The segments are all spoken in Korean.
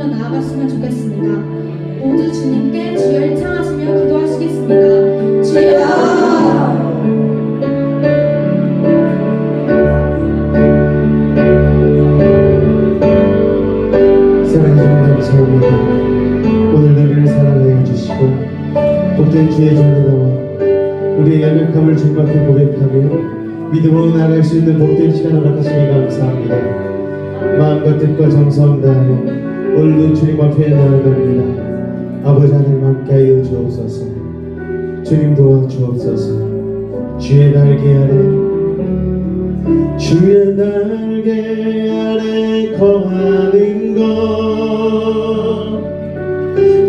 기도하며 나아갔으면 좋겠습니다. 모두 주님께 주여 창하시며 기도하시겠습니다. 주여! 오늘 우리를 사랑하여 주시고 복된 주의 전에 나와 우리의 연약함을 주님 앞에 고백하며 믿음으로 나아갈 수 있는 복된 시간 허락하시니 감사합니다. 마음과 뜻과 정성 다하여 오늘도 주님 앞에 나아갑니다. 아버지 하나님 함께하여 주옵소서. 주님 도와주옵소서. 주의 날개 아래 거하는 것,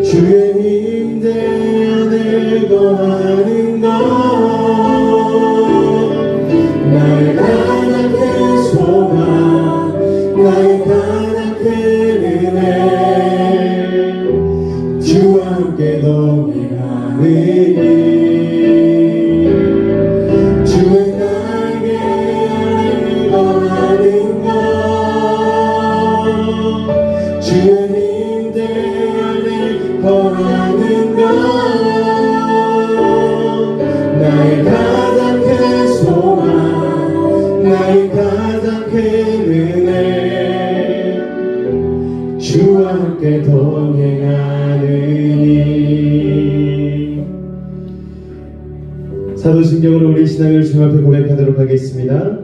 주의 임대 안에 거하는 것, 나의 가난한 소망, 나의 가난한 은혜, 주와 함께 동행하느니 나의 가장 큰 소망, 나의 가장 큰 은혜, 주와 함께 동행하느니. 사도신경으로 우리 신앙을 주 앞에 고백하도록 하겠습니다.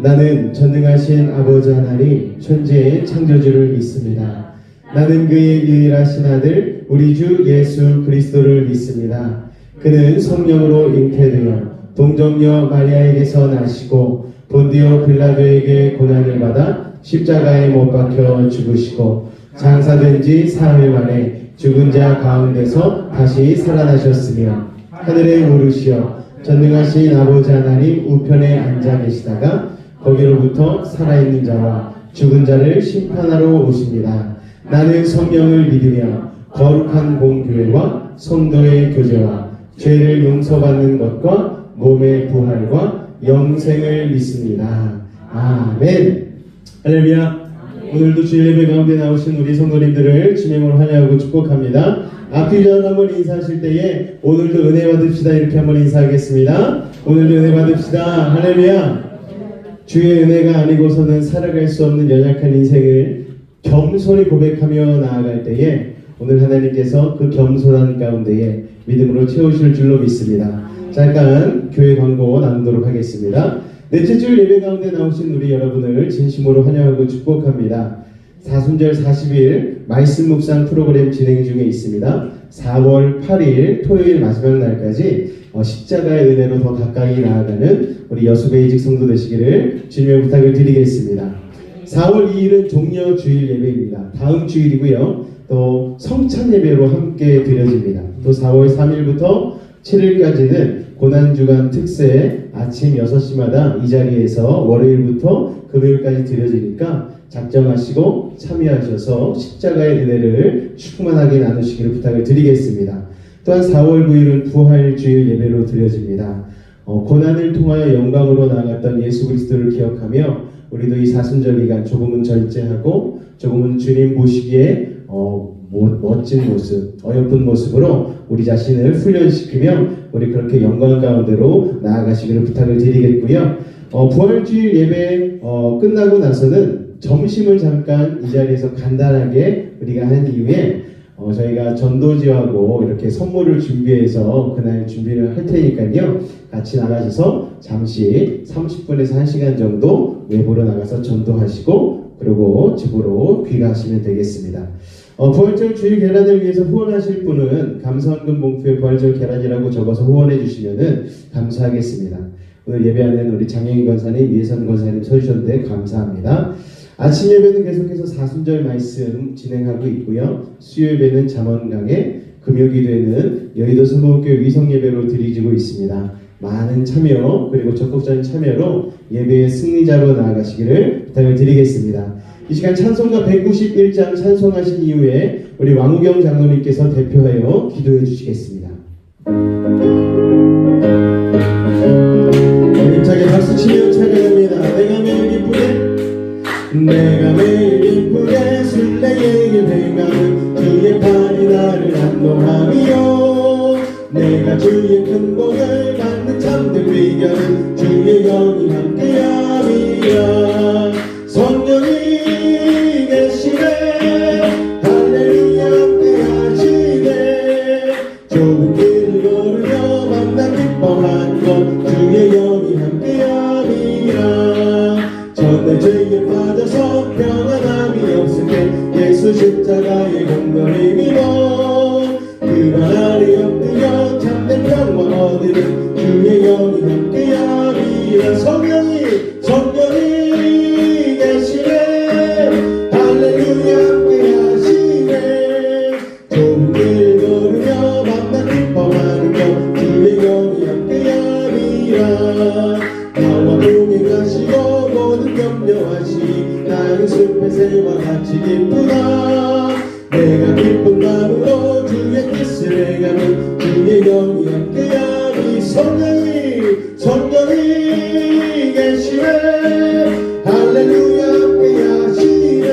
나는 전능하신 아버지 하나님 천지의 창조주를 믿습니다. 나는 그의 유일하신 아들 우리 주 예수 그리스도를 믿습니다. 그는 성령으로 잉태되어 동정녀 마리아에게서 나시고 본디오 빌라도에게 고난을 받아 십자가에 못 박혀 죽으시고 장사된 지 사흘 만에 죽은 자 가운데서 다시 살아나셨으며 하늘에 오르시어 전능하신 아버지 하나님 우편에 앉아 계시다가 거기로부터 살아있는 자와 죽은 자를 심판하러 오십니다. 나는 성령을 믿으며 거룩한 공교회와 성도의 교제와 죄를 용서받는 것과 몸의 부활과 영생을 믿습니다. 아멘. 할렐루야. 오늘도 주일 예배 가운데 나오신 우리 성도님들을 주님으로 환영하고 축복합니다. 앞뒤 전 한번 인사하실 때에 오늘도 은혜 받읍시다 이렇게 한번 인사하겠습니다. 오늘도 은혜 받읍시다. 할렐루야. 주의 은혜가 아니고서는 살아갈 수 없는 연약한 인생을 겸손히 고백하며 나아갈 때에 오늘 하나님께서 그 겸손한 가운데에 믿음으로 채우실 줄로 믿습니다. 잠깐 교회 광고 나누도록 하겠습니다. 넷째 주 예배 가운데 나오신 우리 여러분을 진심으로 환영하고 축복합니다. 사순절 40일 말씀 묵상 프로그램 진행 중에 있습니다. 4월 8일 토요일 마지막 날까지 십자가의 은혜로 더 가까이 나아가는 우리 여수베이직 성도 되시기를 주님의 부탁을 드리겠습니다. 4월 2일은 종려 주일 예배입니다. 다음 주일이고요. 또 성찬 예배로 함께 드려집니다. 또 4월 3일부터 7일까지는 고난주간 특세 아침 6시마다 이 자리에서 월요일부터 금요일까지 드려지니까 작정하시고 참여하셔서 십자가의 은혜를 충만하게 나누시기를 부탁을 드리겠습니다. 또한 4월 9일은 부활주일 예배로 드려집니다. 고난을 통하여 영광으로 나아갔던 예수 그리스도를 기억하며 우리도 이 사순절 기간 조금은 절제하고 조금은 주님 보시기에 멋진 모습, 어여쁜 모습으로 우리 자신을 훈련시키며 우리 그렇게 영광 가운데로 나아가시기를 부탁을 드리겠고요. 부활주일 예배 끝나고 나서는 점심을 잠깐 이 자리에서 간단하게 우리가 한 이후에 저희가 전도지하고 이렇게 선물을 준비해서 그날 준비를 할 테니까요. 같이 나가셔서 잠시 30분에서 1시간 정도 외부로 나가서 전도하시고 그리고 집으로 귀가하시면 되겠습니다. 부활절 주일 계란을 위해서 후원하실 분은 감사원금 봉투에 부활절 계란이라고 적어서 후원해 주시면 감사하겠습니다. 오늘 예배하는 우리 장영희 권사님, 이혜선 권사님 서주셨는데 감사합니다. 아침 예배는 계속해서 사순절 말씀 진행하고 있고요. 수요일 예배는 잠언강에, 금요기도에는 여의도 성모교회 위성 예배로 드리지고 있습니다. 많은 참여 그리고 적극적인 참여로 예배의 승리자로 나아가시기를 부탁을 드리겠습니다. 이 시간 찬송가 191장 찬송하신 이후에 우리 왕우경 장로님께서 대표하여 기도해 주시겠습니다. 힘차게 박수치며 찬양합니다. 내가 매일 기쁘게 술래에게 행하는 우리가 주의 큰 복을 받는 참된 비결은 주의 영이 함께함이라. 성령이 계시네 할렐루야 함께하시네. 좁은 길을 걸으며 만나 기뻐하는 것 주의 영이 함께함이라. 전에 죄에 빠져서 평안함이 없을 때 예수 십자가의 공로를 믿어 그 발 아래 엎드려 참된 평화 얻으는 주의 영이 함께함이라. 성령이 계시네 할렐루야 함께하시네. 좁은 길을 걸으며 만나 기뻐하는 것 주의 영이 함께함이라. 나와 동행하시고 모든 염려하시니 나의 숲의 새와 같이 기쁘다. 내가 기쁜 마음으로 주의 뜻을 행하면 주의 영이 함께하니. 성령이 계시네 할렐루야 함께하시네.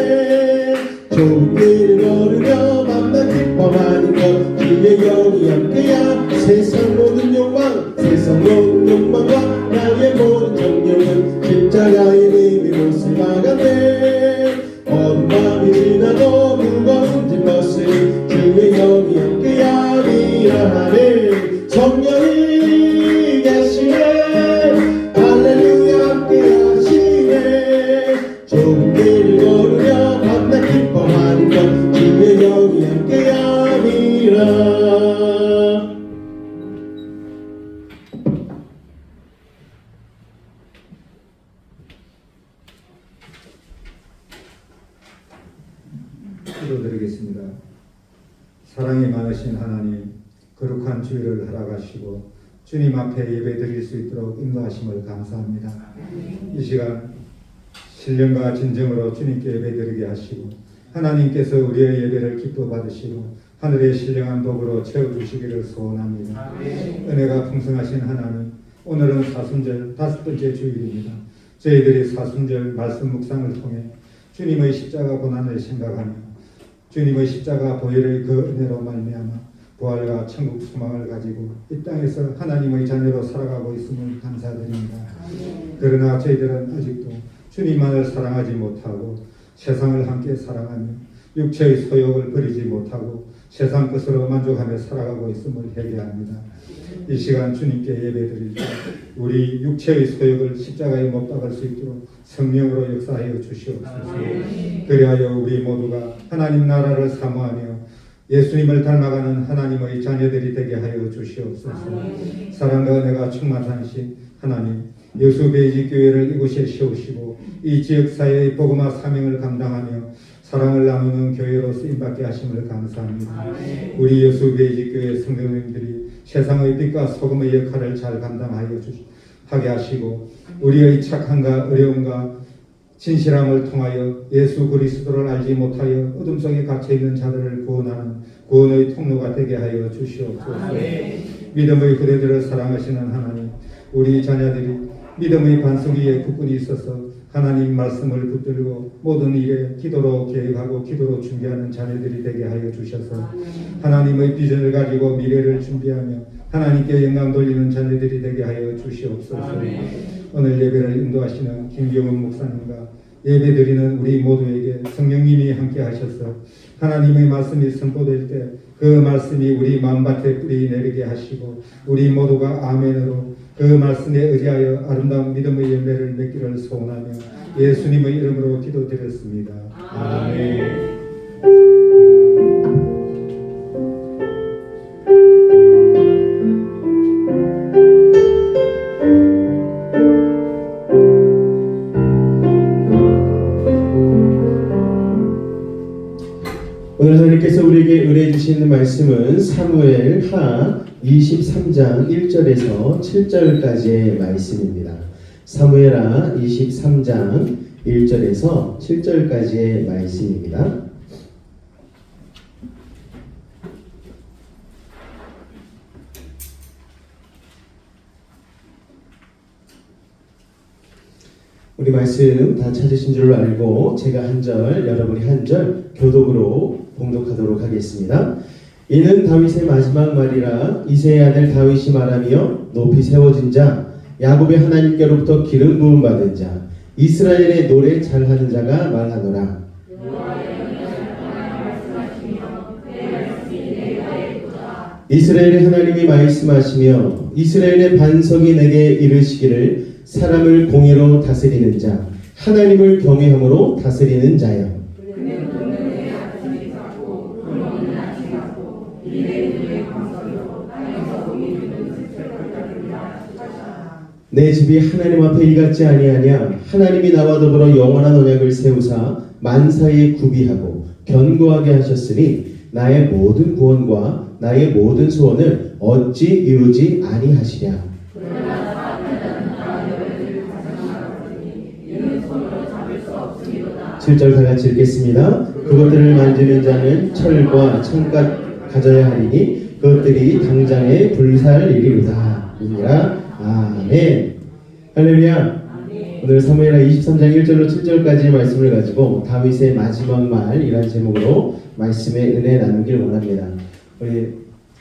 좁은 길을 걸으며 만나 기뻐하는 것 주의 영이 함께하. 세상 모든 욕망과 나의 모든 정욕은 십자가의 님의 못을 막았네. 어두운 밤이 지나도 무거운 뒷모습 주의 영이 함께함이라 하네. 성령이 계시네 할렐루야 함께하시네. 좁은 길을 걸으며 만나 기뻐하는 것 주의 영이 함께함이라. 기도드리겠습니다. 사랑이 많으신 하나님, 거룩한 주일을 허락하시고 주님 앞에 예배드릴 수 있도록 인도하심을 감사합니다. 이 시간 신령과 진정으로 주님께 예배드리게 하시고 하나님께서 우리의 예배를 기뻐 받으시고 하늘의 신령한 복으로 채워주시기를 소원합니다. 은혜가 풍성하신 하나님, 오늘은 사순절 5번째 주일입니다. 저희들이 사순절 말씀 묵상을 통해 주님의 십자가 고난을 생각하며 주님의 십자가 보혈의 그 은혜로 말미암아 부활과 천국 소망을 가지고 이 땅에서 하나님의 자녀로 살아가고 있음을 감사드립니다. 그러나 저희들은 아직도 주님만을 사랑하지 못하고 세상을 함께 사랑하며 육체의 소욕을 버리지 못하고 세상 것으로 만족하며 살아가고 있음을 회개합니다. 이 시간 주님께 예배드릴 때 우리 육체의 소욕을 십자가에 못 박을 수 있도록 성령으로 역사하여 주시옵소서. 그리하여 우리 모두가 하나님 나라를 사모하며 예수님을 닮아가는 하나님의 자녀들이 되게 하여 주시옵소서. 사랑과 은혜가 충만하신 하나님, 여수베이직교회를 이곳에 세우시고 이 지역사회의 복음화 사명을 감당하며 사랑을 나누는 교회로 쓰임받게 하심을 감사합니다. 우리 여수베이직교회 성도님들이 세상의 빛과 소금의 역할을 잘 감당하여 하게 하시고 우리의 착함과 어려움과 진실함을 통하여 예수 그리스도를 알지 못하여 어둠 속에 갇혀있는 자들을 구원하는 구원의 통로가 되게 하여 주시옵소서. 믿음의 그대들을 사랑하시는 하나님, 우리 자녀들이 믿음의 반석 위에 굳건히 있어서 하나님 말씀을 붙들고 모든 일에 기도로 계획하고 기도로 준비하는 자녀들이 되게 하여 주셔서 하나님의 비전을 가지고 미래를 준비하며 하나님께 영광 돌리는 자녀들이 되게 하여 주시옵소서. 오늘 예배를 인도하시는 김경훈 목사님과 예배드리는 우리 모두에게 성령님이 함께 하셔서 하나님의 말씀이 선포될 때 그 말씀이 우리 마음밭에 뿌리 내리게 하시고 우리 모두가 아멘으로 그 말씀에 의지하여 아름다운 믿음의 열매를 맺기를 소원하며 예수님의 이름으로 기도드렸습니다. 아멘. 오늘 하나님께서 우리에게 은혜 주시는 말씀은 사무엘하 23장 1절에서 7절까지의 말씀입니다. 사무엘하 23장 1절에서 7절까지의 말씀입니다. 우리 말씀 다 찾으신 줄 알고 제가 한 절, 여러분이 한 절 교독으로 봉독하도록 하겠습니다. 이는 다윗의 마지막 말이라 이새의 아들 다윗이 말하며 높이 세워진 자 야곱의 하나님께로부터 기름 부음 받은 자 이스라엘의 노래 잘하는 자가 말하노라. 이스라엘의 하나님이 말씀하시며 이스라엘의 반석이 내게 이르시기를 사람을 공의로 다스리는 자 하나님을 경외함으로 다스리는 자여. 내 집이 하나님 앞에 이같지 아니하냐. 하나님이 나와 더불어 영원한 언약을 세우사 만사에 구비하고 견고하게 하셨으니 나의 모든 구원과 나의 모든 소원을 어찌 이루지 아니하시랴. 7절 다 같이 읽겠습니다. 그것들을 만지는 자는 철과 청각 가져야 하리니 그것들이 당장에 불살이리로다. 이니라. 아멘. 할렐루야. 오늘 사무엘하 23장 1절로 7절까지의 말씀을 가지고 다윗의 마지막 말이라는 제목으로 말씀의 은혜 나누길 원합니다. 우리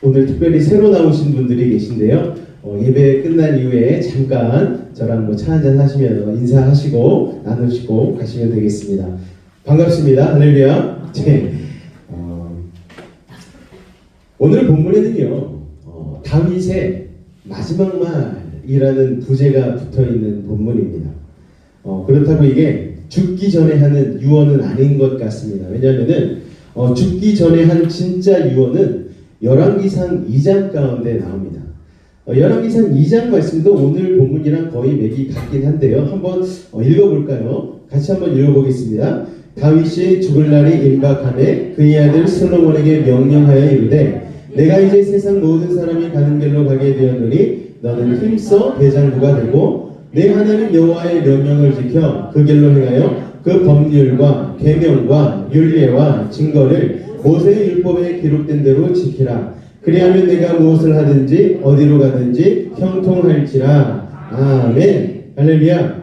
오늘 특별히 새로 나오신 분들이 계신데요. 예배 끝난 이후에 잠깐 저랑 차 한잔 하시면 인사하시고 나누시고 가시면 되겠습니다. 반갑습니다. 할렐루야. 네. 오늘 본문에는요, 다윗의 마지막 말이라는 부제가 붙어 있는 본문입니다. 그렇다고 이게 죽기 전에 하는 유언은 아닌 것 같습니다. 왜냐하면은 죽기 전에 한 진짜 유언은 열왕기상 2장 가운데 나옵니다. 열왕기상 2장 말씀도 오늘 본문이랑 거의 맥이 같긴 한데요. 한번 읽어볼까요? 같이 한번 읽어보겠습니다. 다윗이 죽을 날이 임박하매 그의 아들 솔로몬에게 명령하여 이르되 내가 이제 세상 모든 사람이 가는 길로 가게 되었노니 너는 힘써 대장부가 되고 내 하나님 여호와의 명령을 지켜 그 길로 행하여 그 법률과 계명과 율례와 증거를 모세의 율법에 기록된 대로 지키라. 그리하면 내가 무엇을 하든지 어디로 가든지 형통할지라. 아멘. 할렐루야.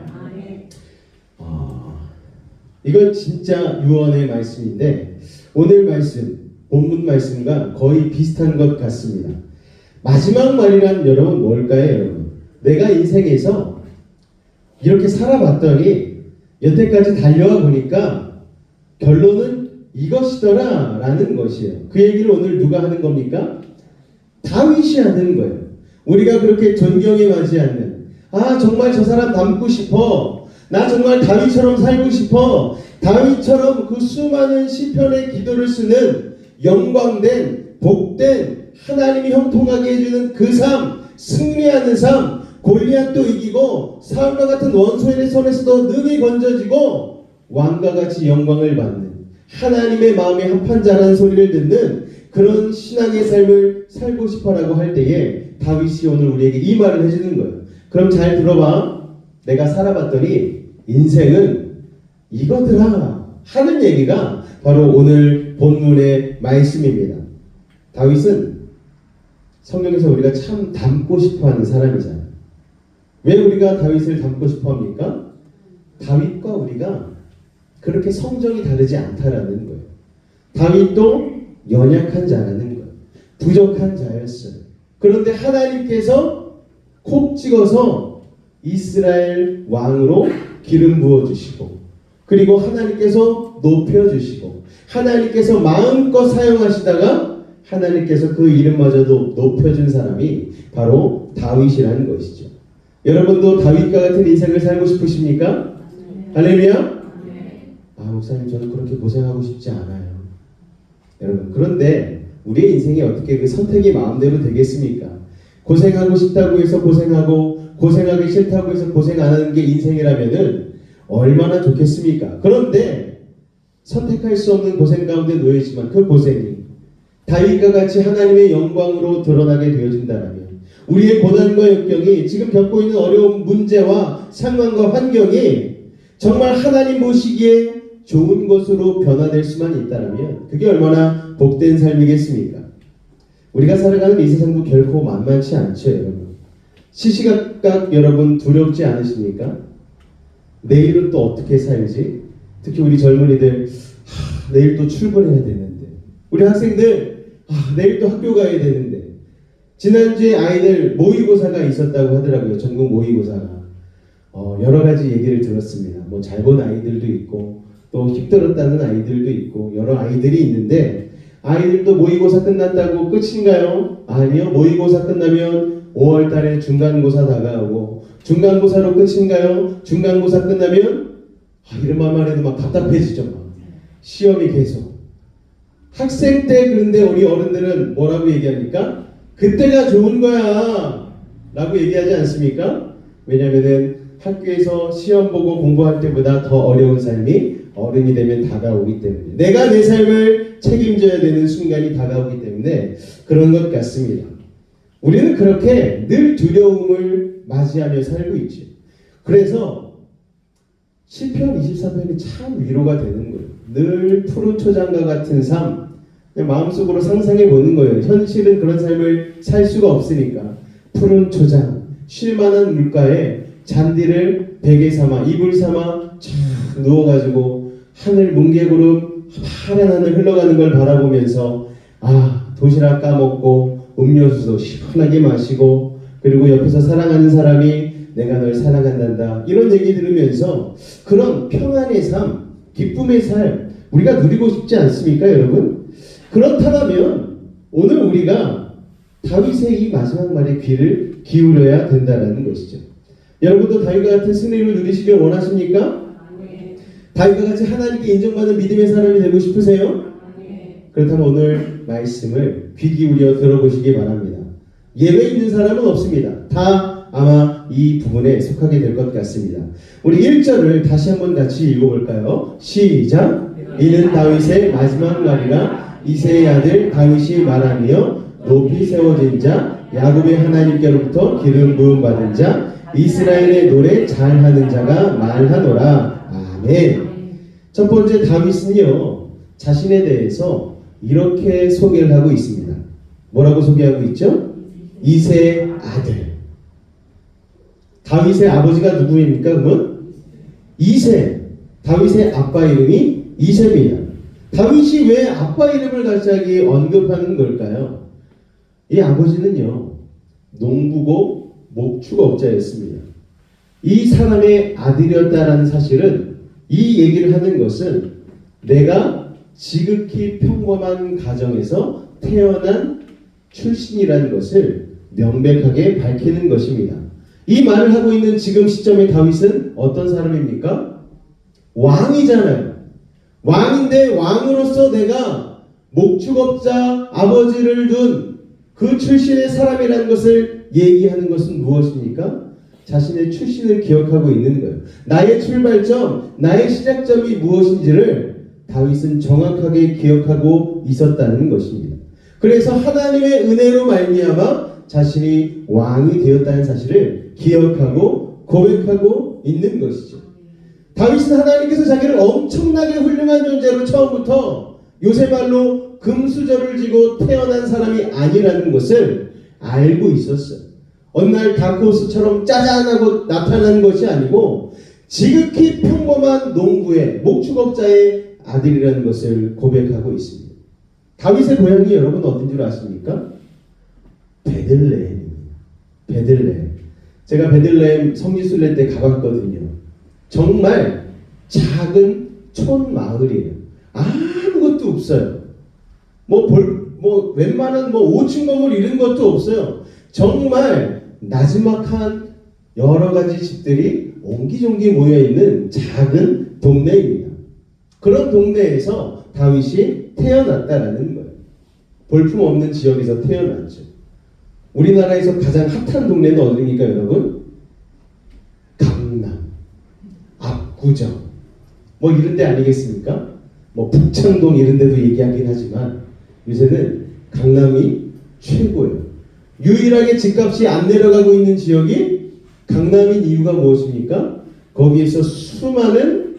이건 진짜 유언의 말씀인데 오늘 말씀, 본문 말씀과 거의 비슷한 것 같습니다. 마지막 말이란 여러분 뭘까요, 여러분? 내가 인생에서 이렇게 살아봤더니 여태까지 달려와 보니까 결론은 이것이더라 라는 것이에요. 그 얘기를 오늘 누가 하는 겁니까? 다윗이 하는 거예요. 우리가 그렇게 존경에 맞지 않는, 정말 저 사람 닮고 싶어, 나 정말 다윗처럼 살고 싶어, 다윗처럼 그 수많은 시편의 기도를 쓰는 영광된 복된 하나님이 형통하게 해주는 그 삶, 승리하는 삶, 골리앗도 이기고 사울과 같은 원수의 손에서도 능히 건져지고 왕과 같이 영광을 받는 하나님의 마음에 합한 자라는 소리를 듣는 그런 신앙의 삶을 살고 싶어라고 할 때에 다윗이 오늘 우리에게 이 말을 해주는 거예요. 그럼 잘 들어봐. 내가 살아봤더니 인생은 이거더라 하는 얘기가 바로 오늘 본문의 말씀입니다. 다윗은 성경에서 우리가 참 닮고 싶어하는 사람이잖아요. 왜 우리가 다윗을 닮고 싶어합니까? 다윗과 우리가 그렇게 성정이 다르지 않다라는 거예요. 다윗도 연약한 자라는 거예요. 부족한 자였어요. 그런데 하나님께서 콕 찍어서 이스라엘 왕으로 기름 부어주시고 그리고 하나님께서 높여주시고 하나님께서 마음껏 사용하시다가 하나님께서 그 이름마저도 높여준 사람이 바로 다윗이라는 것이죠. 여러분도 다윗과 같은 인생을 살고 싶으십니까? 할렐루야? 목사님 저는 그렇게 고생하고 싶지 않아요. 여러분 그런데 우리의 인생이 어떻게 그 선택이 마음대로 되겠습니까? 고생하고 싶다고 해서 고생하고 고생하기 싫다고 해서 고생 안 하는 게 인생이라면은 얼마나 좋겠습니까? 그런데 선택할 수 없는 고생 가운데 놓여있지만 그 고생이 다윗과 같이 하나님의 영광으로 드러나게 되어진다면 우리의 고난과 역경이 지금 겪고 있는 어려운 문제와 상황과 환경이 정말 하나님 보시기에 좋은 것으로 변화될 수만 있다면 그게 얼마나 복된 삶이겠습니까? 우리가 살아가는 이 세상도 결코 만만치 않죠, 여러분. 시시각각 여러분 두렵지 않으십니까? 내일은 또 어떻게 살지? 특히 우리 젊은이들 내일 또 출근해야 되는데 우리 학생들 내일 또 학교 가야 되는데. 지난주에 아이들 모의고사가 있었다고 하더라고요. 전국 모의고사가. 여러 가지 얘기를 들었습니다. 뭐 잘 본 아이들도 있고 또 힘들었다는 아이들도 있고 여러 아이들이 있는데, 아이들도 모의고사 끝났다고 끝인가요? 아니요. 모의고사 끝나면 5월 달에 중간고사 다가오고, 중간고사로 끝인가요? 중간고사 끝나면 이런 말만 해도 막 답답해지죠. 막. 시험이 계속. 학생 때 그런데 우리 어른들은 뭐라고 얘기합니까? 그때가 좋은 거야 라고 얘기하지 않습니까? 왜냐면은 학교에서 시험 보고 공부할 때보다 더 어려운 삶이 어른이 되면 다가오기 때문에, 내가 내 삶을 책임져야 되는 순간이 다가오기 때문에 그런 것 같습니다. 우리는 그렇게 늘 두려움을 맞이하며 살고 있죠. 그래서 시편 23편이 참 위로가 되는 거예요. 늘 푸른 초장과 같은 삶, 그냥 마음속으로 상상해 보는 거예요. 현실은 그런 삶을 살 수가 없으니까 푸른 초장, 쉴만한 물가에 잔디를 베개 삼아 이불 삼아 쫙 누워가지고 하늘 뭉게구름 파란 하늘 흘러가는 걸 바라보면서 도시락 까먹고 음료수도 시원하게 마시고, 그리고 옆에서 사랑하는 사람이 내가 널 사랑한단다 이런 얘기 들으면서 그런 평안의 삶, 기쁨의 삶 우리가 누리고 싶지 않습니까 여러분? 그렇다면 오늘 우리가 다윗의 이 마지막 말에 귀를 기울여야 된다는 것이죠. 여러분도 다윗과 같은 승리를 누리시길 원하십니까? 다윗과 같이 하나님께 인정받는 믿음의 사람이 되고 싶으세요? 그렇다면 오늘 말씀을 귀 기울여 들어보시기 바랍니다. 예외 있는 사람은 없습니다. 다 아마 이 부분에 속하게 될 것 같습니다. 우리 1절을 다시 한번 같이 읽어볼까요? 시작! 이는 다윗의 마지막 말이라 이새의 아들 다윗이 말하며 높이 세워진 자 야곱의 하나님께로부터 기름 부음 받은 자 이스라엘의 노래 잘하는 자가 말하노라. 아멘. 첫 번째, 다윗은요 자신에 대해서 이렇게 소개를 하고 있습니다. 뭐라고 소개하고 있죠? 이새의 아들. 다윗의 아버지가 누구입니까? 그러면 이새. 다윗의 아빠 이름이 이새입니다. 다윗이 왜 아빠 이름을 갑자기 언급하는 걸까요? 이 아버지는요 농부고 목축업자였습니다. 이 사람의 아들이었다라는 사실은, 이 얘기를 하는 것은 내가 지극히 평범한 가정에서 태어난 출신이라는 것을 명백하게 밝히는 것입니다. 이 말을 하고 있는 지금 시점의 다윗은 어떤 사람입니까? 왕이잖아요. 왕인데 왕으로서 내가 목축업자 아버지를 둔 그 출신의 사람이라는 것을 얘기하는 것은 무엇입니까? 자신의 출신을 기억하고 있는 거예요. 나의 출발점, 나의 시작점이 무엇인지를 다윗은 정확하게 기억하고 있었다는 것입니다. 그래서 하나님의 은혜로 말미암아 자신이 왕이 되었다는 사실을 기억하고 고백하고 있는 것이죠. 다윗은 하나님께서 자기를 엄청나게 훌륭한 존재로 처음부터 요새 말로 금수저를 쥐고 태어난 사람이 아니라는 것을 알고 있었어요. 어느 날 다크호스처럼 짜잔하고 나타난 것이 아니고 지극히 평범한 농부의 목축업자의 아들이라는 것을 고백하고 있습니다. 다윗의 고향이 여러분 어딘 줄 아십니까? 베들레헴입니다. 베들레헴. 제가 베들레헴 성지순례 때 가봤거든요. 정말 작은 촌마을이에요. 아무것도 없어요. 웬만한 5층 건물 이런 것도 없어요. 정말 나지막한 여러 가지 집들이 옹기종기 모여있는 작은 동네입니다. 그런 동네에서 다윗이 태어났다라는 거예요. 볼품없는 지역에서 태어났죠. 우리나라에서 가장 핫한 동네는 어디입니까 여러분? 강남, 압구정 이런 데 아니겠습니까? 북창동 이런 데도 얘기하긴 하지만 요새는 강남이 최고예요. 유일하게 집값이 안 내려가고 있는 지역이 강남인 이유가 무엇입니까? 거기에서 수많은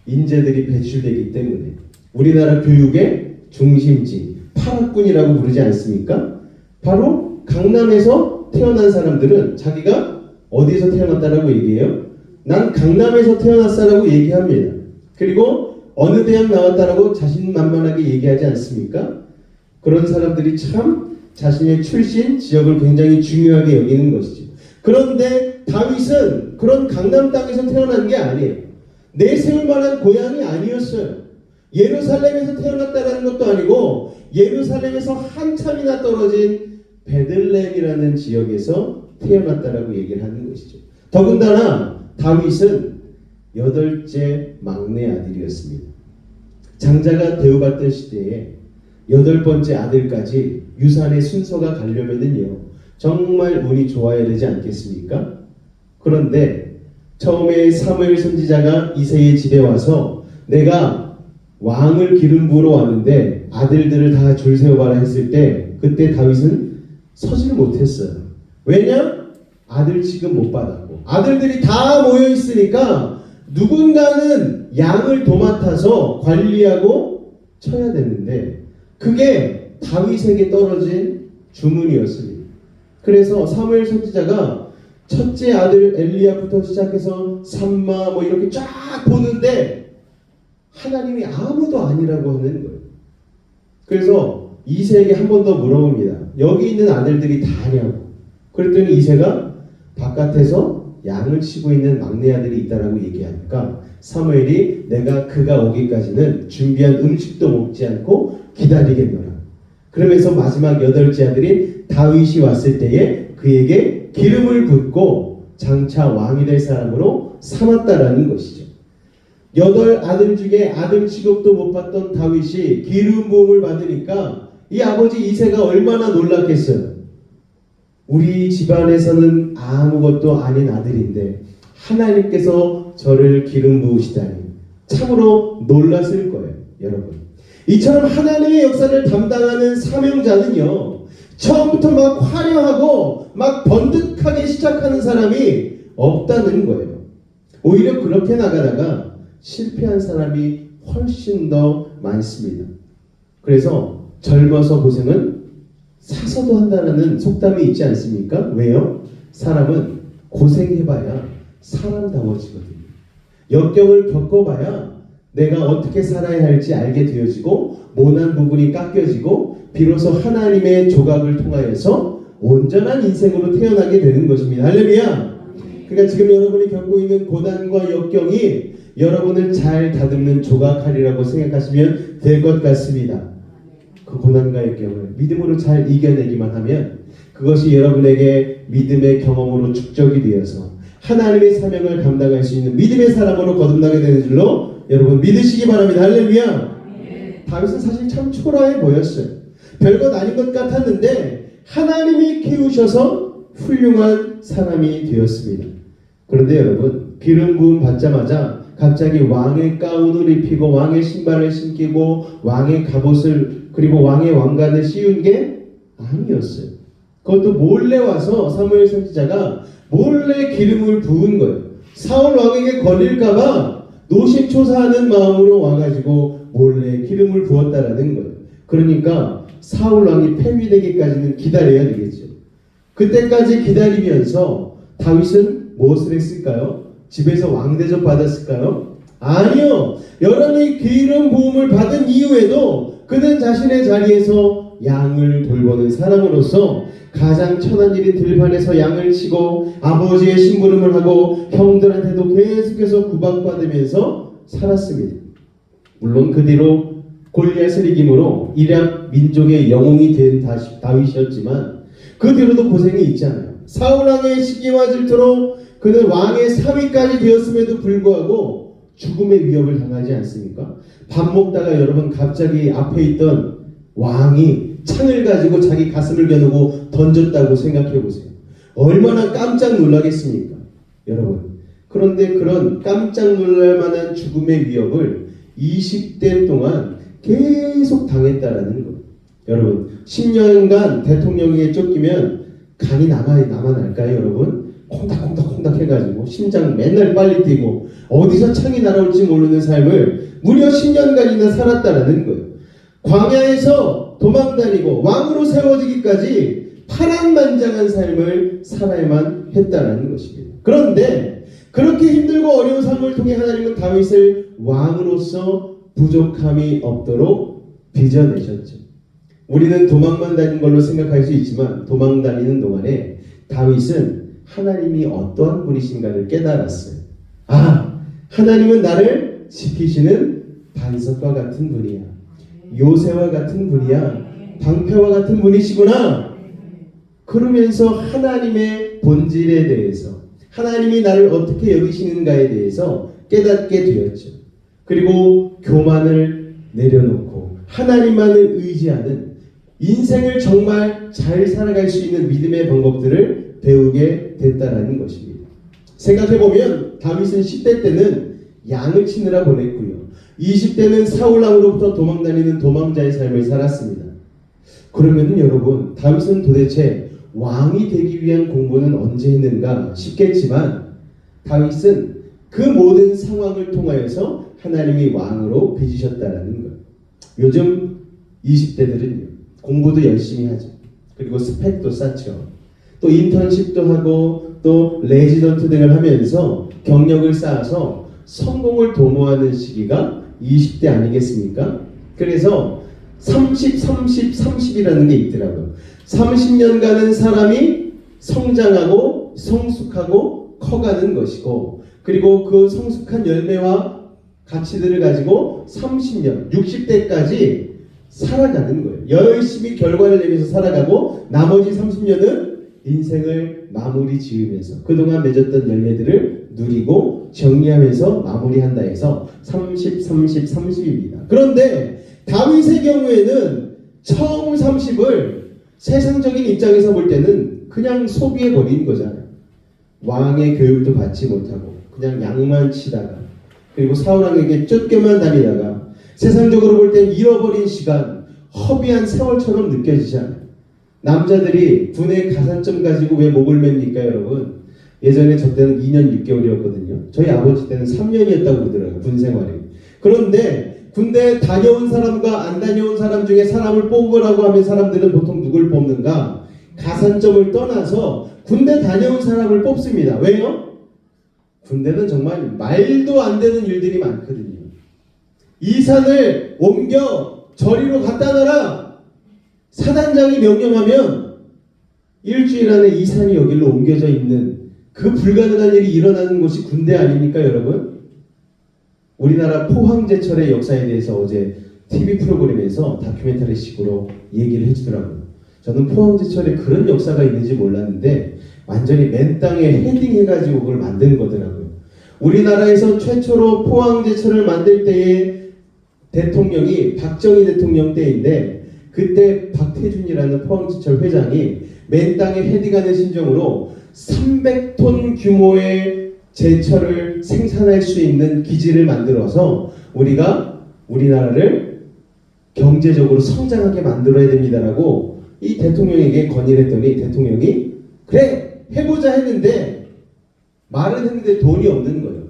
인재들이 배출되기 때문에. 우리나라 교육의 중심지, 파락군이라고 부르지 않습니까? 바로 강남에서 태어난 사람들은 자기가 어디에서 태어났다라고 얘기해요? 난 강남에서 태어났다라고 얘기합니다. 그리고 어느 대학 나왔다라고 자신만만하게 얘기하지 않습니까? 그런 사람들이 참 자신의 출신 지역을 굉장히 중요하게 여기는 것이죠. 그런데 다윗은 그런 강남 땅에서 태어난 게 아니에요. 내세울 만한 고향이 아니었어요. 예루살렘에서 태어났다는 것도 아니고 예루살렘에서 한참이나 떨어진 베들레헴이라는 지역에서 태어났다라고 얘기를 하는 것이죠. 더군다나 다윗은 8째 막내 아들이었습니다. 장자가 대우받던 시대에 8번째 아들까지 유산의 순서가 가려면은요, 정말 운이 좋아야 되지 않겠습니까? 그런데 처음에 사무엘 선지자가 이새의 집에 와서 내가 왕을 기름 부으러 왔는데 아들들을 다 줄 세워봐라 했을 때 그때 다윗은 서지를 못했어요. 왜냐? 아들 취급 못 받았고 아들들이 다 모여 있으니까 누군가는 양을 도맡아서 관리하고 쳐야 되는데 그게 다윗에게 떨어진 주문이었습니다. 그래서 사무엘 선지자가 첫째 아들 엘리야부터 시작해서 삼마 뭐 이렇게 쫙 보는데 하나님이 아무도 아니라고 하는 거예요. 그래서 이새에게 한 번 더 물어봅니다. 여기 있는 아들들이 다냐고. 그랬더니 이새가 바깥에서 양을 치고 있는 막내 아들이 있다라고 얘기하니까 사무엘이 내가 그가 오기까지는 준비한 음식도 먹지 않고 기다리겠노라. 그러면서 마지막 8째 아들인 다윗이 왔을 때에 그에게 기름을 붓고 장차 왕이 될 사람으로 삼았다라는 것이죠. 8 아들 중에 아들 취급도 못 받던 다윗이 기름 부음을 받으니까 이 아버지 이새가 얼마나 놀랐겠어요. 우리 집안에서는 아무것도 아닌 아들인데 하나님께서 저를 기름 부으시다니 참으로 놀랐을 거예요. 여러분, 이처럼 하나님의 역사를 담당하는 사명자는요, 처음부터 막 화려하고 막 번듯하게 시작하는 사람이 없다는 거예요. 오히려 그렇게 나가다가 실패한 사람이 훨씬 더 많습니다. 그래서 젊어서 고생은 사서도 한다는 속담이 있지 않습니까? 왜요? 사람은 고생해봐야 사람다워지거든요. 역경을 겪어봐야 내가 어떻게 살아야 할지 알게 되어지고 모난 부분이 깎여지고 비로소 하나님의 조각을 통하여서 온전한 인생으로 태어나게 되는 것입니다. 할렐루야! 그러니까 지금 여러분이 겪고 있는 고난과 역경이 여러분을 잘 다듬는 조각칼이라고 생각하시면 될 것 같습니다. 그 고난과 역경을 믿음으로 잘 이겨내기만 하면 그것이 여러분에게 믿음의 경험으로 축적이 되어서 하나님의 사명을 감당할 수 있는 믿음의 사람으로 거듭나게 되는 줄로 여러분 믿으시기 바랍니다. 할렐루야! 다윗은 사실 참 초라해 보였어요. 별것 아닌 것 같았는데 하나님이 키우셔서 훌륭한 사람이 되었습니다. 그런데 여러분, 기름 부음 받자마자 갑자기 왕의 가운을 입히고 왕의 신발을 신기고 왕의 갑옷을 그리고 왕의 왕관을 씌운 게 아니었어요. 그것도 몰래 와서 사무엘 선지자가 몰래 기름을 부은 거예요. 사울 왕에게 걸릴까봐 노심초사하는 마음으로 와가지고 몰래 기름을 부었다라는 거예요. 그러니까 사울 왕이 폐위되기까지는 기다려야 되겠죠. 그때까지 기다리면서 다윗은 무엇을 했을까요? 집에서 왕대접 받았을까요? 아니요. 여러분이 기름 부음을 받은 이후에도 그는 자신의 자리에서 양을 돌보는 사람으로서 가장 천한 일인 들판에서 양을 치고 아버지의 심부름을 하고 형들한테도 계속해서 구박받으면서 살았습니다. 물론 그 뒤로 골리앗을 이김으로 이략 민족의 영웅이 된 다윗이었지만 그 뒤로도 고생이 있잖아요. 사울왕의 시기와 질투로 그는 왕의 3위까지 되었음에도 불구하고 죽음의 위협을 당하지 않습니까? 밥 먹다가 여러분 갑자기 앞에 있던 왕이 창을 가지고 자기 가슴을 겨누고 던졌다고 생각해 보세요. 얼마나 깜짝 놀라겠습니까? 여러분, 그런데 그런 깜짝 놀랄 만한 죽음의 위협을 20대 동안 계속 당했다라는 거예요. 여러분, 10년간 대통령에게 쫓기면 간이 남아날까요, 여러분? 콩닥콩닥 해가지고 심장 맨날 빨리 뛰고 어디서 창이 날아올지 모르는 삶을 무려 10년간이나 살았다라는 거예요. 광야에서 도망다니고 왕으로 세워지기까지 파란만장한 삶을 살아야만 했다라는 것입니다. 그런데 그렇게 힘들고 어려운 삶을 통해 하나님은 다윗을 왕으로서 부족함이 없도록 빚어내셨죠. 우리는 도망만 다닌 걸로 생각할 수 있지만 도망 다니는 동안에 다윗은 하나님이 어떠한 분이신가를 깨달았어요. 아, 하나님은 나를 지키시는 반석과 같은 분이야. 요새와 같은 분이야. 방패와 같은 분이시구나. 그러면서 하나님의 본질에 대해서, 하나님이 나를 어떻게 여기시는가에 대해서 깨닫게 되었죠. 그리고 교만을 내려놓고 하나님만을 의지하는, 인생을 정말 잘 살아갈 수 있는 믿음의 방법들을 배우게 됐다라는 것입니다. 생각해보면 다윗은 10대 때는 양을 치느라 보냈고요. 20대는 사울왕으로부터 도망다니는 도망자의 삶을 살았습니다. 그러면 여러분, 다윗은 도대체 왕이 되기 위한 공부는 언제 했는가 싶겠지만, 다윗은 그 모든 상황을 통하여서 하나님이 왕으로 빚으셨다라는 거예요. 요즘 20대들은요, 공부도 열심히 하죠. 그리고 스펙도 쌓죠. 또 인턴십도 하고 또 레지던트 등을 하면서 경력을 쌓아서 성공을 도모하는 시기가 20대 아니겠습니까? 그래서 30, 30, 30이라는 게 있더라고요. 30년간은 사람이 성장하고 성숙하고 커가는 것이고, 그리고 그 성숙한 열매와 가치들을 가지고 30년, 60대까지 살아가는 거예요. 열심히 결과를 내면서 살아가고 나머지 30년은 인생을 마무리 지으면서 그동안 맺었던 열매들을 누리고 정리하면서 마무리한다 해서 30, 30, 30입니다. 그런데 다윗의 경우에는 처음 30을 세상적인 입장에서 볼 때는 그냥 소비해 버린 거잖아요. 왕의 교육도 받지 못하고 그냥 양만 치다가, 그리고 사울왕에게 쫓겨만 다니다가 세상적으로 볼 땐 잃어버린 시간, 허비한 세월처럼 느껴지잖아요. 남자들이 군의 가산점 가지고 왜 목을 맵니까 여러분? 예전에 저 때는 2년 6개월이었거든요. 저희 아버지 때는 3년이었다고 그러더라고요, 군 생활이. 그런데 군대 다녀온 사람과 안 다녀온 사람 중에 사람을 뽑으라고 하면 사람들은 보통 누굴 뽑는가? 가산점을 떠나서 군대 다녀온 사람을 뽑습니다. 왜요? 군대는 정말 말도 안 되는 일들이 많거든요. 이 산을 옮겨 저리로 갖다 놔라. 사단장이 명령하면 일주일 안에 이 산이 여기로 옮겨져 있는, 그 불가능한 일이 일어나는 곳이 군대 아닙니까 여러분? 우리나라 포항제철의 역사에 대해서 어제 TV 프로그램에서 다큐멘터리 식으로 얘기를 해주더라고요. 저는 포항제철에 그런 역사가 있는지 몰랐는데 완전히 맨 땅에 헤딩해가지고 그걸 만든 거더라고요. 우리나라에서 최초로 포항제철을 만들 때의 대통령이 박정희 대통령 때인데, 그때 박태준이라는 포항제철 회장이 맨 땅에 헤딩하는 심정으로 300톤 규모의 제철을 생산할 수 있는 기지를 만들어서 우리나라를 경제적으로 성장하게 만들어야 됩니다라고 이 대통령에게 건의를 했더니 대통령이 그래 해보자 했는데, 말은 했는데 돈이 없는 거예요.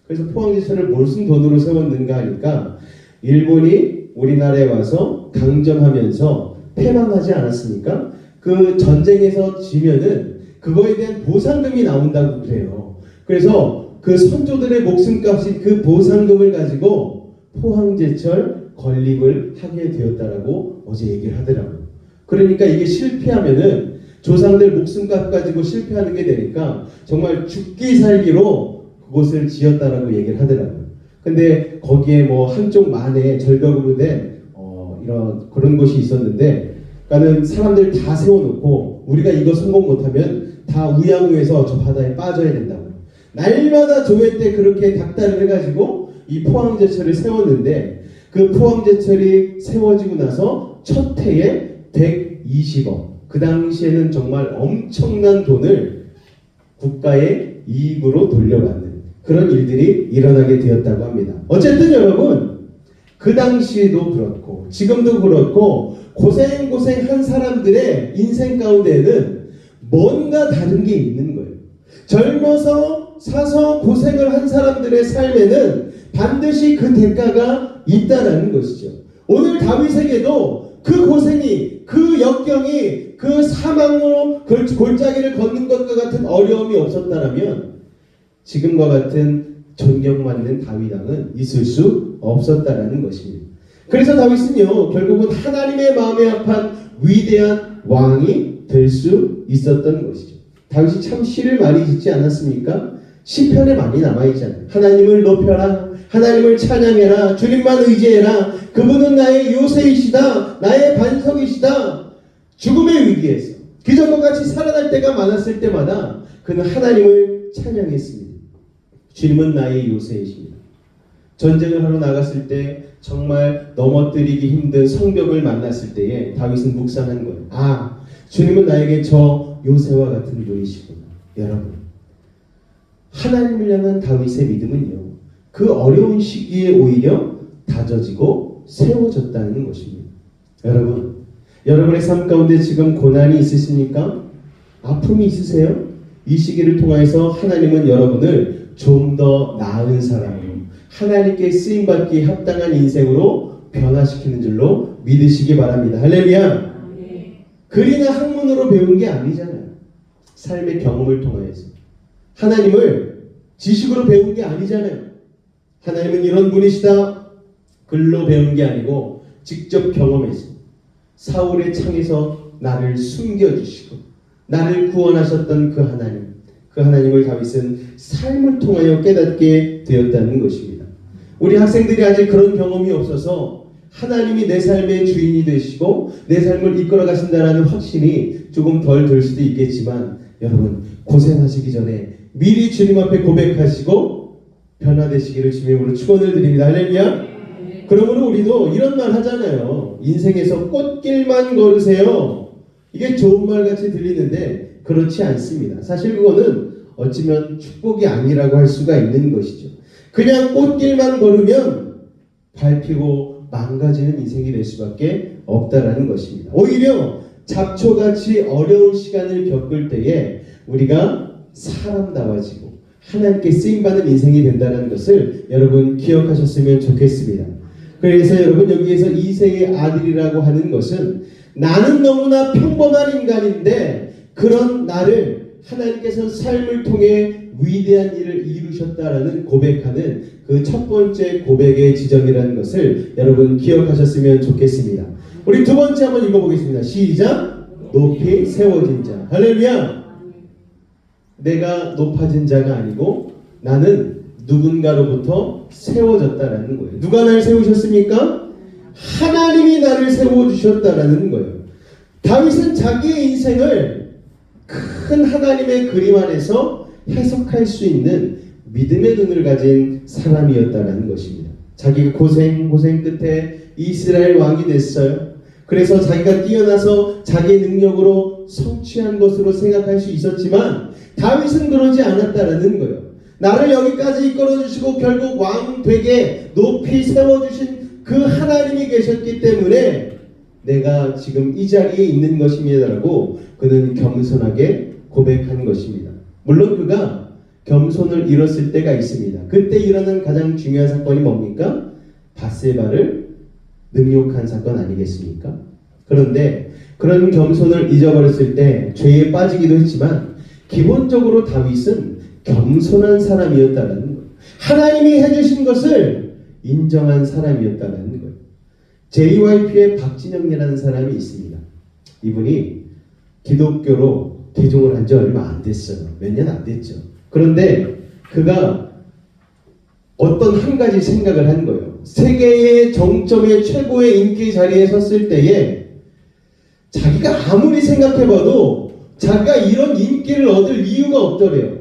그래서 포항제철을 무슨 돈으로 세웠는가 하니까 일본이 우리나라에 와서 강점하면서 패망하지 않았습니까? 그 전쟁에서 지면은 그거에 대한 보상금이 나온다고 그래요. 그래서 그 선조들의 목숨값인 그 보상금을 가지고 포항제철 건립을 하게 되었다라고 어제 얘기를 하더라고요. 그러니까 이게 실패하면은 조상들 목숨값 가지고 실패하는 게 되니까 정말 죽기 살기로 그곳을 지었다라고 얘기를 하더라고요. 근데 거기에 뭐 한쪽 만에 절벽으로 된 이런 그런 곳이 있었는데, 그러니까는 사람들 다 세워놓고 우리가 이거 성공 못하면 다 우양우에서 저 바다에 빠져야 된다고. 날마다 조회 때 그렇게 닥달을 해가지고 이 포항제철을 세웠는데, 그 포항제철이 세워지고 나서 첫 해에 120억. 그 당시에는 정말 엄청난 돈을 국가의 이익으로 돌려받는 그런 일들이 일어나게 되었다고 합니다. 어쨌든 여러분, 그 당시에도 그렇고 지금도 그렇고 고생한 사람들의 인생 가운데에는 뭔가 다른 게 있는 거예요. 젊어서 사서 고생을 한 사람들의 삶에는 반드시 그 대가가 있다라는 것이죠. 오늘 다윗에게도 그 고생이, 그 역경이, 그 사망으로 골짜기를 걷는 것과 같은 어려움이 없었다라면 지금과 같은 존경받는 다윗 왕은 있을 수 없었다라는 것입니다. 그래서 다윗은요, 결국은 하나님의 마음에 합한 위대한 왕이 될 수 있었던 것이죠. 다윗이 참 시를 많이 짓지 않았습니까? 시편에 많이 남아있잖아요. 하나님을 높여라, 하나님을 찬양해라, 주님만 의지해라, 그분은 나의 요새이시다, 나의 반석이시다. 죽음의 위기에서 기적과 같이 살아날 때가 많았을 때마다 그는 하나님을 찬양했습니다. 주님은 나의 요새이십니다. 전쟁을 하러 나갔을 때 정말 넘어뜨리기 힘든 성벽을 만났을 때에 다윗은 묵상한 거예요. 아, 주님은 나에게 저 요새와 같은 분이시구나. 여러분, 하나님을 향한 다윗의 믿음은요, 그 어려운 시기에 오히려 다져지고 세워졌다는 것입니다. 여러분, 여러분의 삶 가운데 지금 고난이 있으십니까? 아픔이 있으세요? 이 시기를 통해서 하나님은 여러분을 좀 더 나은 사람으로, 하나님께 쓰임받기 합당한 인생으로 변화시키는 줄로 믿으시기 바랍니다. 할렐루야. 글이나 학문으로 배운 게 아니잖아요. 삶의 경험을 통해서 하나님을 지식으로 배운 게 아니잖아요. 하나님은 이런 분이시다 글로 배운 게 아니고 직접 경험해서 사울의 창에서 나를 숨겨주시고 나를 구원하셨던 그 하나님을 다윗은 삶을 통하여 깨닫게 되었다는 것입니다. 우리 학생들이 아직 그런 경험이 없어서 하나님이 내 삶의 주인이 되시고 내 삶을 이끌어 가신다는 확신이 조금 덜 들 수도 있겠지만, 여러분, 고생하시기 전에 미리 주님 앞에 고백하시고 변화되시기를 주님으로 축원을 드립니다. 할렐루야. 그러므로 우리도 이런 말 하잖아요. 인생에서 꽃길만 걸으세요. 이게 좋은 말 같이 들리는데 그렇지 않습니다. 사실 그거는 어쩌면 축복이 아니라고 할 수가 있는 것이죠. 그냥 꽃길만 걸으면 밟히고 망가지는 인생이 될 수밖에 없다라는 것입니다. 오히려 잡초같이 어려운 시간을 겪을 때에 우리가 사람다워지고 하나님께 쓰임받는 인생이 된다는 것을 여러분 기억하셨으면 좋겠습니다. 그래서 여러분, 여기에서 이새의 아들이라고 하는 것은 나는 너무나 평범한 인간인데 그런 나를 하나님께서 삶을 통해 위대한 일을 이루셨다라는 고백하는 그 첫 번째 고백의 지점이라는 것을 여러분 기억하셨으면 좋겠습니다. 우리 두 번째 한번 읽어보겠습니다. 시작. 높이 세워진 자. 할렐루야. 내가 높아진 자가 아니고 나는 누군가로부터 세워졌다라는 거예요. 누가 나를 세우셨습니까? 하나님이 나를 세워주셨다라는 거예요. 다윗은 자기의 인생을 큰 하나님의 그림 안에서 해석할 수 있는 믿음의 눈을 가진 사람이었다는 것입니다. 자기가 고생 끝에 이스라엘 왕이 됐어요. 그래서 자기가 뛰어나서 자기의 능력으로 성취한 것으로 생각할 수 있었지만 다윗은 그러지 않았다는 거예요. 나를 여기까지 이끌어주시고 결국 왕 되게 높이 세워주신 그 하나님이 계셨기 때문에 내가 지금 이 자리에 있는 것입니다라고 그는 겸손하게 고백한 것입니다. 물론 그가 겸손을 잃었을 때가 있습니다. 그때 일어난 가장 중요한 사건이 뭡니까? 밧세바를 능욕한 사건 아니겠습니까? 그런데 그런 겸손을 잊어버렸을 때 죄에 빠지기도 했지만 기본적으로 다윗은 겸손한 사람이었다는 거예요. 하나님이 해주신 것을 인정한 사람이었다는 거예요. JYP의 박진영이라는 사람이 있습니다. 이분이 기독교로 개종을 한 지 얼마 안 됐어요. 몇 년 안 됐죠. 그런데 그가 어떤 한 가지 생각을 한 거예요. 세계의 정점의 최고의 인기 자리에 섰을 때에 자기가 아무리 생각해봐도 자기가 이런 인기를 얻을 이유가 없더래요.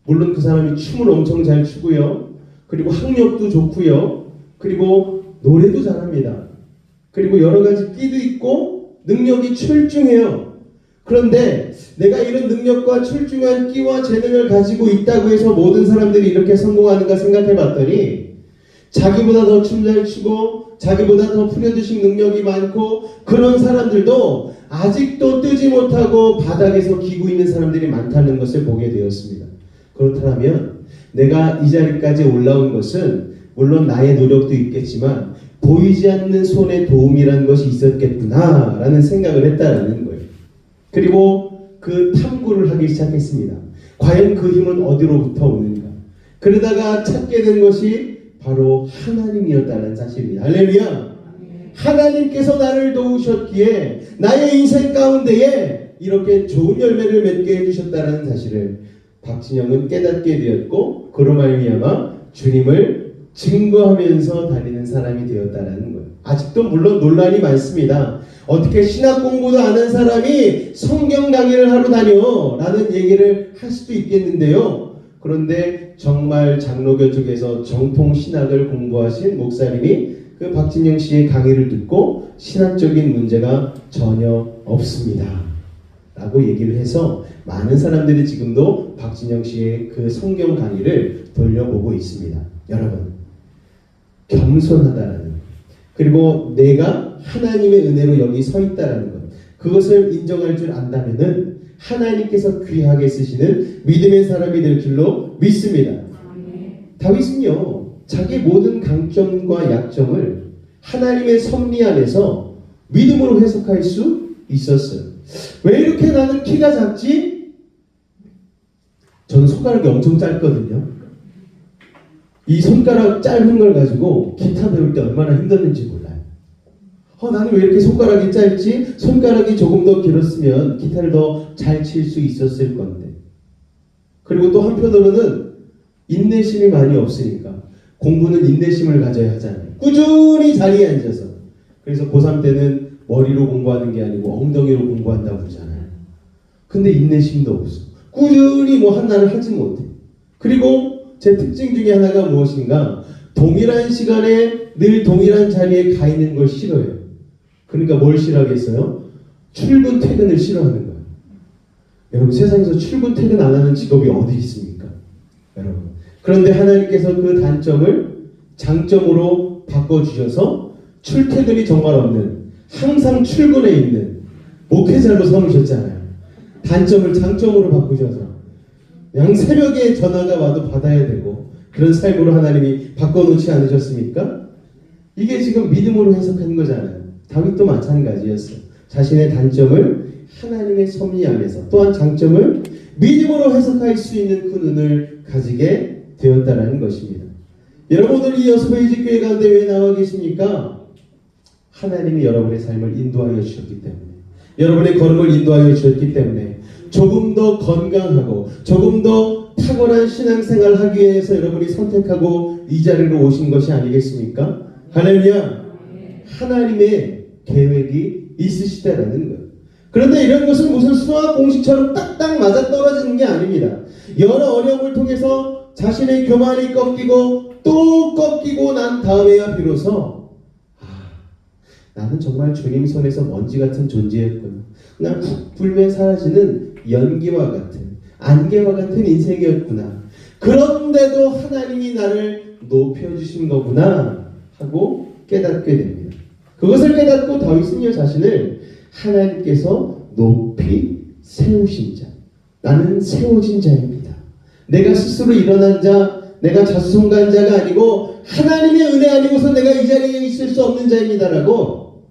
물론 그 사람이 춤을 엄청 잘 추고요. 그리고 학력도 좋고요. 그리고 노래도 잘합니다. 그리고 여러 가지 끼도 있고 능력이 출중해요. 그런데 내가 이런 능력과 출중한 끼와 재능을 가지고 있다고 해서 모든 사람들이 이렇게 성공하는가 생각해봤더니 자기보다 더 춤 잘 추고 자기보다 더 프로듀싱 능력이 많고 그런 사람들도 아직도 뜨지 못하고 바닥에서 기고 있는 사람들이 많다는 것을 보게 되었습니다. 그렇다면 내가 이 자리까지 올라온 것은 물론 나의 노력도 있겠지만 보이지 않는 손의 도움이라는 것이 있었겠구나 라는 생각을 했다라는 거예요. 그리고 그 탐구를 하기 시작했습니다. 과연 그 힘은 어디로부터 오는가? 그러다가 찾게 된 것이 바로 하나님이었다는 사실입니다. 할렐루야. 하나님께서 나를 도우셨기에 나의 인생 가운데에 이렇게 좋은 열매를 맺게 해주셨다는 사실을 박진영은 깨닫게 되었고, 그로 말미암아 주님을 증거하면서 다니는 사람이 되었다는 거예요. 아직도 물론 논란이 많습니다. 어떻게 신학 공부도 안 한 사람이 성경 강의를 하러 다녀? 라는 얘기를 할 수도 있겠는데요. 그런데 정말 장로교 쪽에서 정통 신학을 공부하신 목사님이 그 박진영 씨의 강의를 듣고 신학적인 문제가 전혀 없습니다 라고 얘기를 해서 많은 사람들이 지금도 박진영 씨의 그 성경 강의를 돌려보고 있습니다. 여러분, 겸손하다라는 것, 그리고 내가 하나님의 은혜로 여기 서 있다라는 것, 그것을 인정할 줄 안다면은 하나님께서 귀하게 쓰시는 믿음의 사람이 될 줄로 믿습니다. 다윗은요, 자기 모든 강점과 약점을 하나님의 섭리 안에서 믿음으로 해석할 수 있었어요. 왜 이렇게 나는 키가 작지? 저는 손가락이 엄청 짧거든요. 이 손가락 짧은 걸 가지고 기타 배울 때 얼마나 힘들는지 몰라요. 나는 왜 이렇게 손가락이 짧지? 손가락이 조금 더 길었으면 기타를 더 잘 칠 수 있었을 건데. 그리고 또 한편으로는 인내심이 많이 없으니까 공부는 인내심을 가져야 하잖아요. 꾸준히 자리에 앉아서. 그래서 고3 때는 머리로 공부하는 게 아니고 엉덩이로 공부한다고 그러잖아요. 근데 인내심도 없어. 꾸준히 뭐 하나를 하지 못해. 그리고 제 특징 중에 하나가 무엇인가? 동일한 시간에 늘 동일한 자리에 가 있는 걸 싫어해요. 그러니까 뭘 싫어하겠어요? 출근 퇴근을 싫어하는 거예요. 여러분, 세상에서 출근 퇴근 안 하는 직업이 어디 있습니까? 여러분, 그런데 하나님께서 그 단점을 장점으로 바꿔주셔서 출퇴근이 정말 없는, 항상 출근해 있는 목회자로 삼으셨잖아요. 단점을 장점으로 바꾸셔서 양 새벽에 전화가 와도 받아야 되고 그런 삶으로 하나님이 바꿔놓지 않으셨습니까? 이게 지금 믿음으로 해석한 거잖아요. 다윗도 마찬가지였어요. 자신의 단점을 하나님의 섭리 안에서, 또한 장점을 믿음으로 해석할 수 있는 그 눈을 가지게 되었다는 것입니다. 여러분, 오늘 이 여수베이지 교회 가운데 왜 나와 계십니까? 하나님이 여러분의 삶을 인도하여 주셨기 때문에, 여러분의 걸음을 인도하여 주셨기 때문에, 조금 더 건강하고 조금 더 탁월한 신앙생활을 하기 위해서 여러분이 선택하고 이 자리로 오신 것이 아니겠습니까? 할렐루야. 하나님의 계획이 있으시다라는 거예요. 그런데 이런 것은 무슨 수학 공식처럼 딱딱 맞아 떨어지는 게 아닙니다. 여러 어려움을 통해서 자신의 교만이 꺾이고 또 꺾이고 난 다음에야 비로소 나는 정말 주님 손에서 먼지 같은 존재였구나. 그냥 푹 불면 사라지는 연기와 같은, 안개와 같은 인생이었구나. 그런데도 하나님이 나를 높여주신 거구나 하고 깨닫게 됩니다. 그것을 깨닫고 다윗은요, 자신을 하나님께서 높이 세우신 자, 나는 세워진 자입니다. 내가 스스로 일어난 자, 내가 자수성가한 자가 아니고 하나님의 은혜 아니고서 내가 이 자리에 있을 수 없는 자입니다라고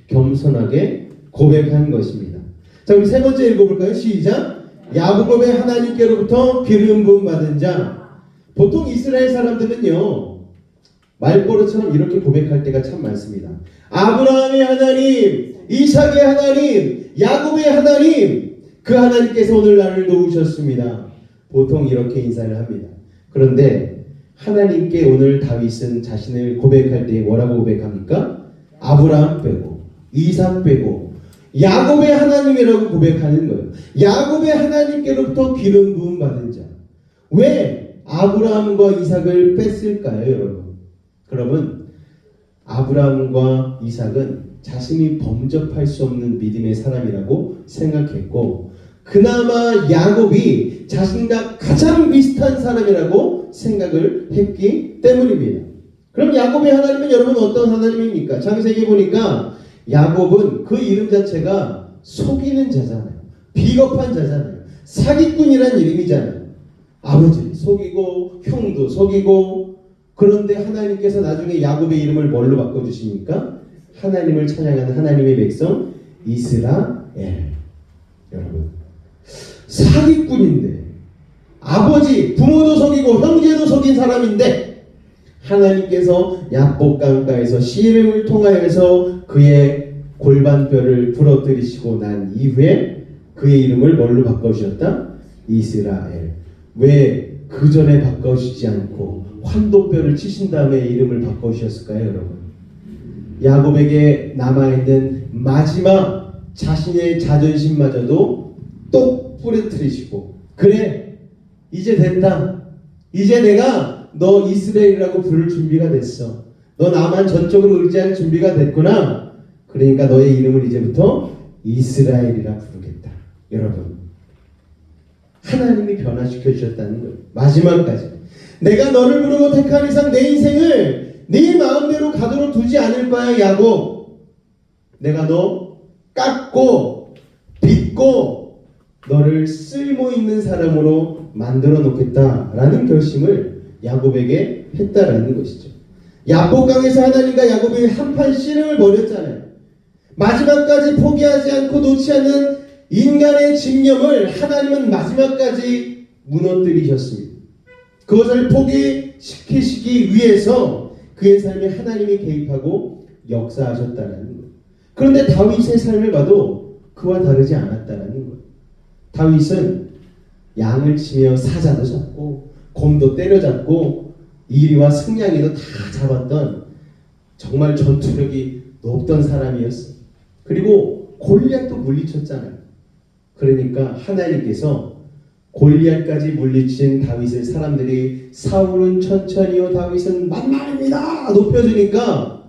겸손하게 고백한 것입니다. 자, 우리 세 번째 읽어볼까요? 시작. 야곱의 하나님께로부터 기름 부음 받은 자. 보통 이스라엘 사람들은요, 말버릇처럼 이렇게 고백할 때가 참 많습니다. 아브라함의 하나님, 이삭의 하나님, 야곱의 하나님, 그 하나님께서 오늘 나를 도우셨습니다. 보통 이렇게 인사를 합니다. 그런데 하나님께 오늘 다윗은 자신을 고백할 때 뭐라고 고백합니까? 아브라함 빼고, 이삭 빼고, 야곱의 하나님이라고 고백하는 거예요. 야곱의 하나님께로부터 기름 부음 받은 자. 왜 아브라함과 이삭을 뺐을까요, 여러분? 그러면 아브라함과 이삭은 자신이 범접할 수 없는 믿음의 사람이라고 생각했고, 그나마 야곱이 자신과 가장 비슷한 사람이라고 생각을 했기 때문입니다. 그럼 야곱의 하나님은 여러분 어떤 하나님입니까? 창세기에 보니까 야곱은 그 이름 자체가 속이는 자잖아요. 비겁한 자잖아요. 사기꾼이란 이름이잖아요. 아버지 속이고 형도 속이고. 그런데 하나님께서 나중에 야곱의 이름을 뭘로 바꿔주십니까? 하나님을 찬양하는 하나님의 백성 이스라엘. 여러분, 사기꾼인데, 아버지 부모도 속이고 형제도 속인 사람인데 하나님께서 야복 강가에서 씨름을 통하여서 그의 골반뼈를 부러뜨리시고 난 이후에 그의 이름을 뭘로 바꿔주셨다? 이스라엘. 왜 그 전에 바꿔주지 않고 환도뼈를 치신 다음에 이름을 바꿔주셨을까요, 여러분? 야곱에게 남아있는 마지막 자신의 자존심마저도 똑 부러뜨리시고, 그래, 이제 됐다. 이제 내가 너 이스라엘이라고 부를 준비가 됐어. 너 나만 전적으로 의지할 준비가 됐구나. 그러니까 너의 이름을 이제부터 이스라엘이라 부르겠다. 여러분, 하나님이 변화시켜 주셨다는 거예요. 마지막까지 내가 너를 부르고 택한 이상 내 인생을 네 마음대로 가도록 두지 않을 거야, 야곱. 내가 너 깎고 빚고 너를 쓸모있는 사람으로 만들어 놓겠다라는 결심을 야곱에게 했다라는 것이죠. 야복강에서 하나님과 야곱이 한판 씨름을 벌였잖아요. 마지막까지 포기하지 않고 놓지 않는 인간의 집념을 하나님은 마지막까지 무너뜨리셨습니다. 그것을 포기시키시기 위해서 그의 삶에 하나님이 개입하고 역사하셨다는 거예요. 그런데 다윗의 삶을 봐도 그와 다르지 않았다는 거예요. 다윗은 양을 치며 사자도 잡고 곰도 때려잡고 이리와 승냥이도 다 잡았던 정말 전투력이 높던 사람이었어요. 그리고 골리앗도 물리쳤잖아요. 그러니까 하나님께서 골리앗까지 물리친 다윗을 사람들이 사울은 천천히요 다윗은 만만입니다 높여주니까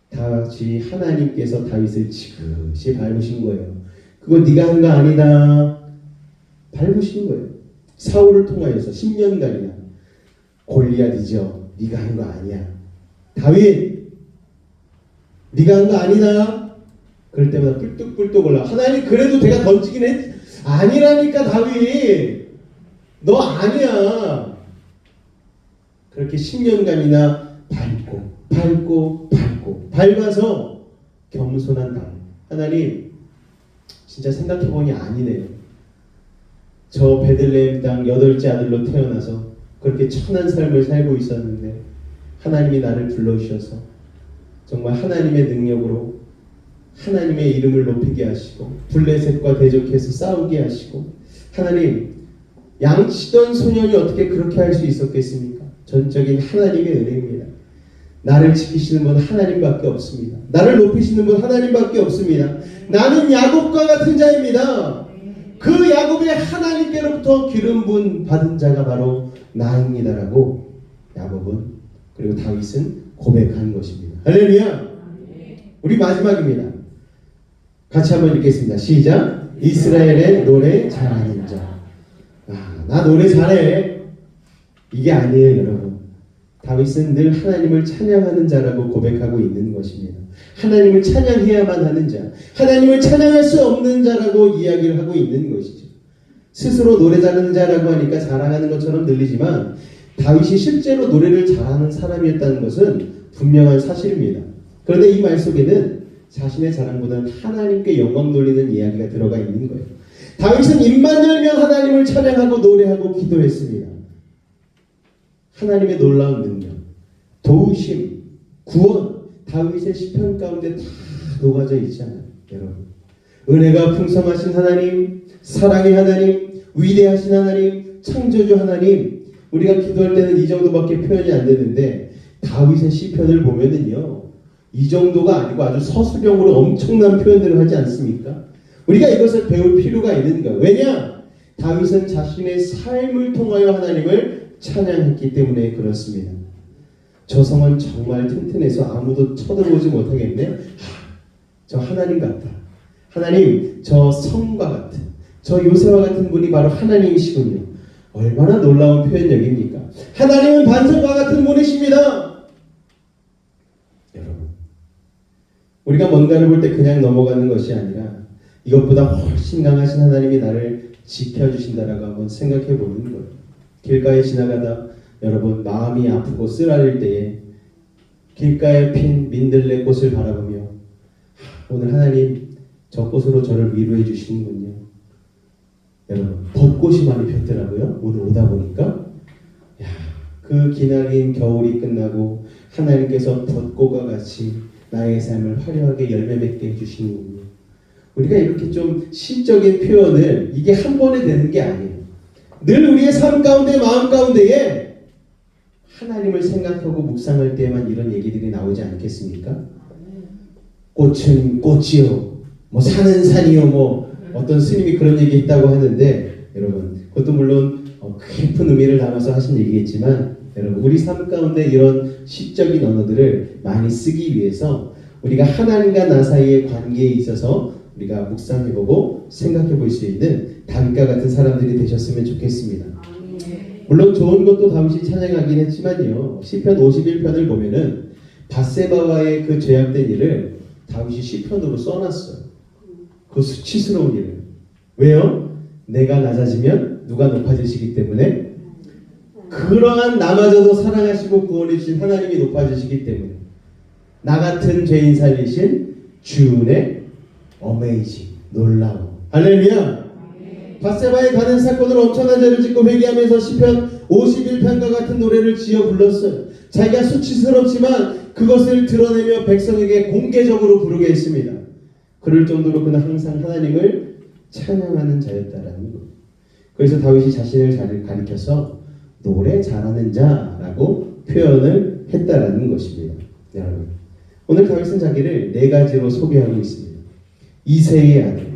다시 하나님께서 다윗을 지그시 밟으신 거예요. 그거 네가 한 거 아니다. 밟으신 거예요. 사울을 통하여서 10년간이나 골리앗이죠. 네가 한 거 아니야. 다윗 네가 한 거 아니다. 그럴 때마다 뿔뚝뿔뚝 올라. 하나님 그래도 내가 던지긴 했. 아니라니까 다윗. 너 아니야. 그렇게 10년간이나 밟고 밟아서 겸손한 다윗. 하나님 진짜 생각해보니 아니네요. 저 베들레헴 땅 8째 아들로 태어나서 그렇게 천한 삶을 살고 있었는데 하나님이 나를 불러주셔서 정말 하나님의 능력으로 하나님의 이름을 높이게 하시고 블레셋과 대적해서 싸우게 하시고 하나님 양치던 소년이 어떻게 그렇게 할 수 있었겠습니까? 전적인 하나님의 은혜입니다. 나를 지키시는 분 하나님밖에 없습니다. 나를 높이시는 분 하나님밖에 없습니다. 나는 야곱과 같은 자입니다. 그 야곱의 하나님께로부터 기름 부은 받은 자가 바로 나입니다라고 야곱은 그리고 다윗은 고백한 것입니다. 할렐루야. 우리 마지막입니다. 같이 한번 읽겠습니다. 시작. 이스라엘의 노래 잘하는 자. 나 노래 잘해. 이게 아니에요, 여러분. 다윗은 늘 하나님을 찬양하는 자라고 고백하고 있는 것입니다. 하나님을 찬양해야만 하는 자, 하나님을 찬양할 수 없는 자라고 이야기를 하고 있는 것이죠. 스스로 노래 잘하는 자라고 하니까 자랑하는 것처럼 들리지만 다윗이 실제로 노래를 잘하는 사람이었다는 것은 분명한 사실입니다. 그런데 이 말 속에는 자신의 자랑보다는 하나님께 영광 돌리는 이야기가 들어가 있는 거예요. 다윗은 입만 열면 하나님을 찬양하고 노래하고 기도했습니다. 하나님의 놀라운 능력, 도우심, 구원, 다윗의 시편 가운데 다 녹아져 있잖아요. 여러분, 은혜가 풍성하신 하나님, 사랑의 하나님, 위대하신 하나님, 창조주 하나님. 우리가 기도할 때는 이 정도밖에 표현이 안 되는데 다윗의 시편을 보면은요, 이 정도가 아니고 아주 서술형으로 엄청난 표현들을 하지 않습니까? 우리가 이것을 배울 필요가 있는 거예요. 왜냐? 다윗은 자신의 삶을 통하여 하나님을 찬양했기 때문에 그렇습니다. 저 성은 정말 튼튼해서 아무도 쳐들어오지 못하겠네. 저 하나님 같다. 하나님, 저 성과 같은, 저 요새와 같은 분이 바로 하나님이시군요. 얼마나 놀라운 표현력입니까? 하나님은 반석과 같은 분이십니다. 여러분, 우리가 뭔가를 볼 때 그냥 넘어가는 것이 아니라 이것보다 훨씬 강하신 하나님이 나를 지켜주신다라고 한번 생각해 보는 거예요. 길가에 지나가다 여러분 마음이 아프고 쓰라릴 때에 길가에 핀 민들레 꽃을 바라보며 오늘 하나님 저 꽃으로 저를 위로해 주시는군요. 여러분 벚꽃이 많이 폈더라고요. 오늘 오다 보니까 그 기나긴 겨울이 끝나고 하나님께서 벚꽃과 같이 나의 삶을 화려하게 열매 맺게 해주시는군요. 우리가 이렇게 좀 시적인 표현을 이게 한 번에 되는 게 아니에요. 늘 우리의 삶 가운데 마음 가운데에 하나님을 생각하고 묵상할 때만 이런 얘기들이 나오지 않겠습니까? 꽃은 꽃이요, 뭐 산은 산이요, 뭐 어떤 스님이 그런 얘기 했다고 하는데 여러분 그것도 물론 깊은 의미를 담아서 하신 얘기겠지만 여러분 우리 삶 가운데 이런 시적인 언어들을 많이 쓰기 위해서 우리가 하나님과 나 사이의 관계에 있어서 우리가 묵상해보고 생각해볼 수 있는 다윗과 같은 사람들이 되셨으면 좋겠습니다. 물론 좋은 것도 다윗이 찬양하긴 했지만요. 시편 51편을 보면은 밧세바와의 그 죄악된 일을 다윗이 시편으로 써놨어요. 그 수치스러운 일을. 왜요? 내가 낮아지면 누가 높아지시기 때문에 그러한 나마저도 사랑하시고 구원해 주신 하나님이 높아지시기 때문에 나 같은 죄인 살리신 주은의 어메이징 놀라워. 할렐루야. 밧세바에 가는 사건으로 엄청난 죄를 짓고 회개하면서 시편 51편과 같은 노래를 지어 불렀어요. 자기가 수치스럽지만 그것을 드러내며 백성에게 공개적으로 부르게 했습니다. 그럴 정도로 그는 항상 하나님을 찬양하는 자였다라는 것. 그래서 다윗이 자신을 잘 가리켜서 노래 잘하는 자라고 표현을 했다라는 것입니다. 여러분, 오늘 다윗은 자기를 네 가지로 소개하고 있습니다. 이새의 아들,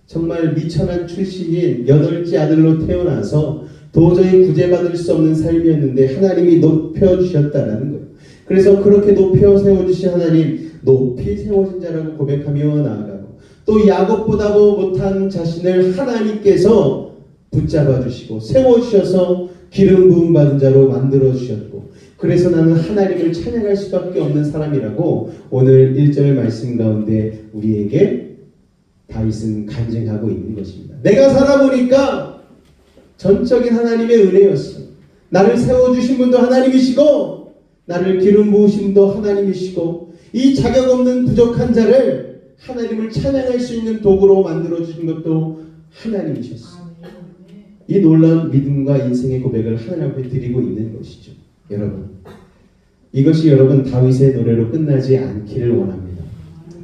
정말 미천한 출신인 여덟째 아들로 태어나서 도저히 구제받을 수 없는 삶이었는데 하나님이 높여주셨다라는 거예요. 그래서 그렇게 높여 세워주신 하나님, 높이 세워진 자라고 고백하며 나아가고 또 야곱보다도 못한 자신을 하나님께서 붙잡아 주시고 세워주셔서 기름 부음 받은 자로 만들어 주셨고 그래서 나는 하나님을 찬양할 수밖에 없는 사람이라고 오늘 1절 말씀 가운데 우리에게 다윗은 간증하고 있는 것입니다. 내가 살아보니까 전적인 하나님의 은혜였어. 나를 세워주신 분도 하나님이시고 나를 기름 부으신 분도 하나님이시고 이 자격 없는 부족한 자를 하나님을 찬양할 수 있는 도구로 만들어주신 것도 하나님이셨어. 이 놀라운 믿음과 인생의 고백을 하나님 앞에 드리고 있는 것이죠. 여러분, 이것이 여러분 다윗의 노래로 끝나지 않기를 원합니다.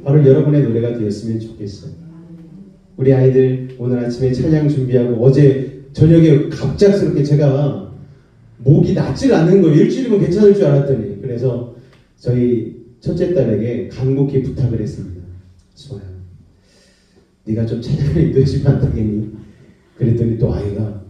바로 여러분의 노래가 되었으면 좋겠어요. 우리 아이들 오늘 아침에 찬양 준비하고 어제 저녁에 갑작스럽게 제가 목이 낫질 않는 거예요. 일주일이면 괜찮을 줄 알았더니. 그래서 저희 첫째 딸에게 간곡히 부탁을 했습니다. 수아야, 네가 좀 찬양을 인도해주면 안 되겠니? 그랬더니 또 아이가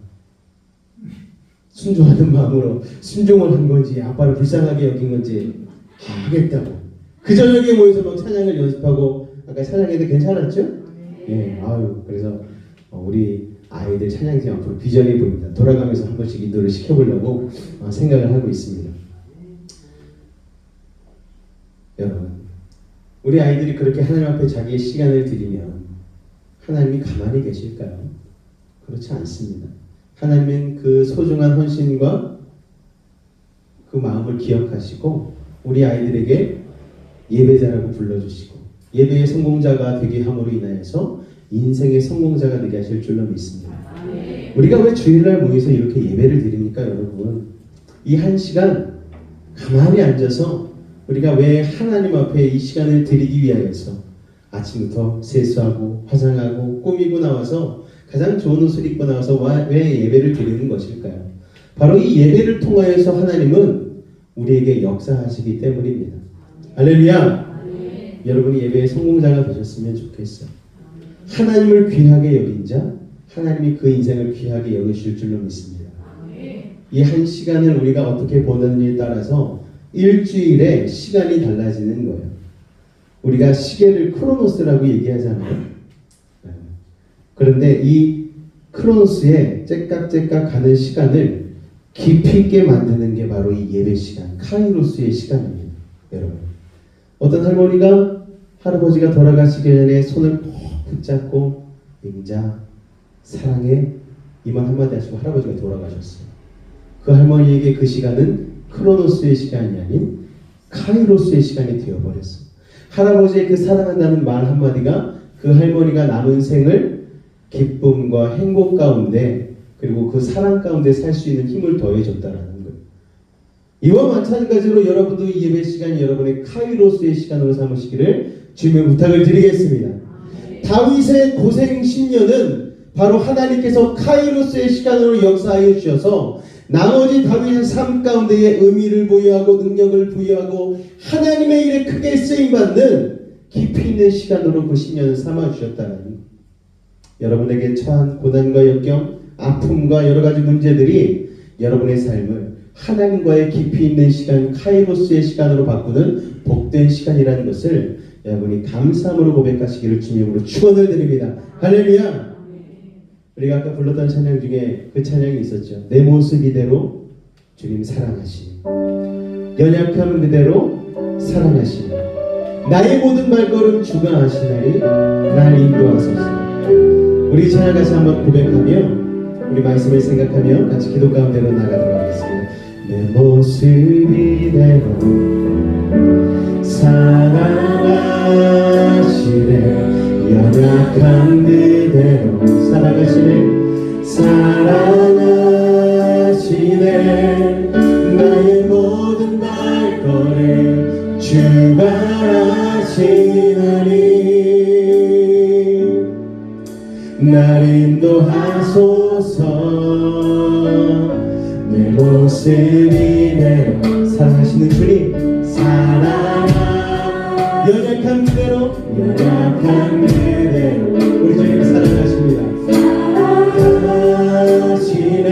순종하는 마음으로 순종을 한 건지 아빠를 불쌍하게 여긴 건지 하겠다고. 그 저녁에 모여서 막 찬양을 연습하고 아까 찬양했는데 괜찮았죠? 예, 아유, 그래서 우리 아이들 찬양팀 앞으로 비전이 보입니다. 돌아가면서 한 번씩 인도를 시켜보려고 생각을 하고 있습니다. 여러분, 우리 아이들이 그렇게 하나님 앞에 자기의 시간을 드리면 하나님이 가만히 계실까요? 그렇지 않습니다. 하나님은 그 소중한 헌신과 그 마음을 기억하시고 우리 아이들에게 예배자라고 불러주시고 예배의 성공자가 되게 함으로 인하여서 인생의 성공자가 되게 하실 줄로 믿습니다. 우리가 왜 주일날 모여서 이렇게 예배를 드립니까, 여러분? 이 한 시간 가만히 앉아서 우리가 왜 하나님 앞에 이 시간을 드리기 위하여서 아침부터 세수하고 화장하고 꾸미고 나와서 가장 좋은 옷을 입고 나와서 왜 예배를 드리는 것일까요? 바로 이 예배를 통하여서 하나님은 우리에게 역사하시기 때문입니다. 할렐루야! 여러분이 예배의 성공자가 되셨으면 좋겠어요. 하나님을 귀하게 여긴 자, 하나님이 그 인생을 귀하게 여기실 줄로 믿습니다. 이 한 시간을 우리가 어떻게 보느냐에 따라서 일주일에 시간이 달라지는 거예요. 우리가 시계를 크로노스라고 얘기하잖아요. 그런데 이 크로노스에 째깍째깍 가는 시간을 깊이 있게 만드는 게 바로 이 예배 시간, 카이로스의 시간입니다. 여러분, 어떤 할머니가 할아버지가 돌아가시기 전에 손을 꼭 붙잡고 임자, 사랑해 이 말 한마디 하시고 할아버지가 돌아가셨어요. 그 할머니에게 그 시간은 크로노스의 시간이 아닌 카이로스의 시간이 되어버렸어요. 할아버지의 그 사랑한다는 말 한마디가 그 할머니가 남은 생을 기쁨과 행복 가운데 그리고 그 사랑 가운데 살 수 있는 힘을 더해줬다라는 거예요. 이와 마찬가지로 여러분도 이 예배 시간이 여러분의 카이로스의 시간으로 삼으시기를 주님의 부탁을 드리겠습니다. 다윗의 고생 10년은 바로 하나님께서 카이로스의 시간으로 역사하여 주셔서 나머지 다윗의 삶 가운데에 의미를 부여하고 능력을 부여하고 하나님의 일에 크게 쓰임받는 깊이 있는 시간으로 그 10년을 삼아주셨다는 여러분에게 처한 고난과 역경, 아픔과 여러 가지 문제들이 여러분의 삶을 하나님과의 깊이 있는 시간, 카이로스의 시간으로 바꾸는 복된 시간이라는 것을 여러분이 감사함으로 고백하시기를 주님으로 축원을 드립니다. 할렐루야. 우리가 아까 불렀던 찬양 중에 그 찬양이 있었죠. 내 모습 이대로 주님 사랑하시니, 연약함 그대로 사랑하시니, 나의 모든 발걸음 주가 아시나니 날 인도하소서. 우리 찬양 같이 한번 고백하며 우리 말씀을 생각하며 같이 기도 가운데로 나가도록 하겠습니다. 내 모습 이대로 사랑하시네, 연약한 그대로 사랑하시네, 사랑하시네, 나의 모든 발걸음 주가 아시나니 날 인도하소서. 내 모습 이대로 사랑하시는 주님, 연약한 그대로, 연약한 그대로 우리 주님 사랑하십니다. 사랑하시네,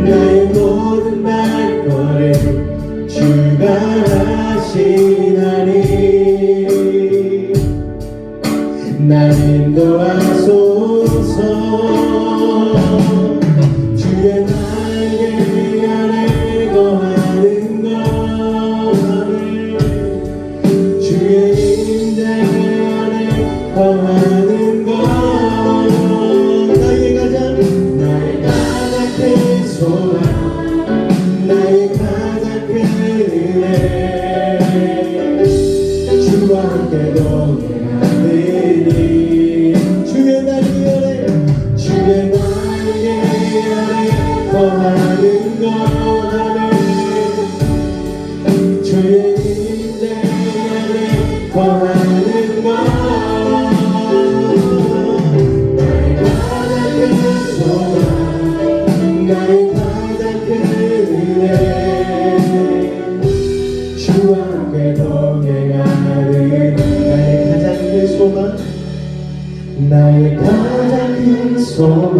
나의 모든 발걸음 주가 아시나니 날 인도하소서. 주의 날개 아래 거하는 것을, 주의 임재 안에 거하는 것, 나의 가장 큰 소망, 나의 가장 큰 은혜, 주와 함께 동행하느니 주의 날개 아래, 주의 날개 아래 거하는 것, 주의 임재 안에 거하는 것, 나의 가장 큰 소망, 나의 가장 큰 은혜, 주와 함께 동행하는 나의 가장 큰 소망, 나의 가장 큰 소망,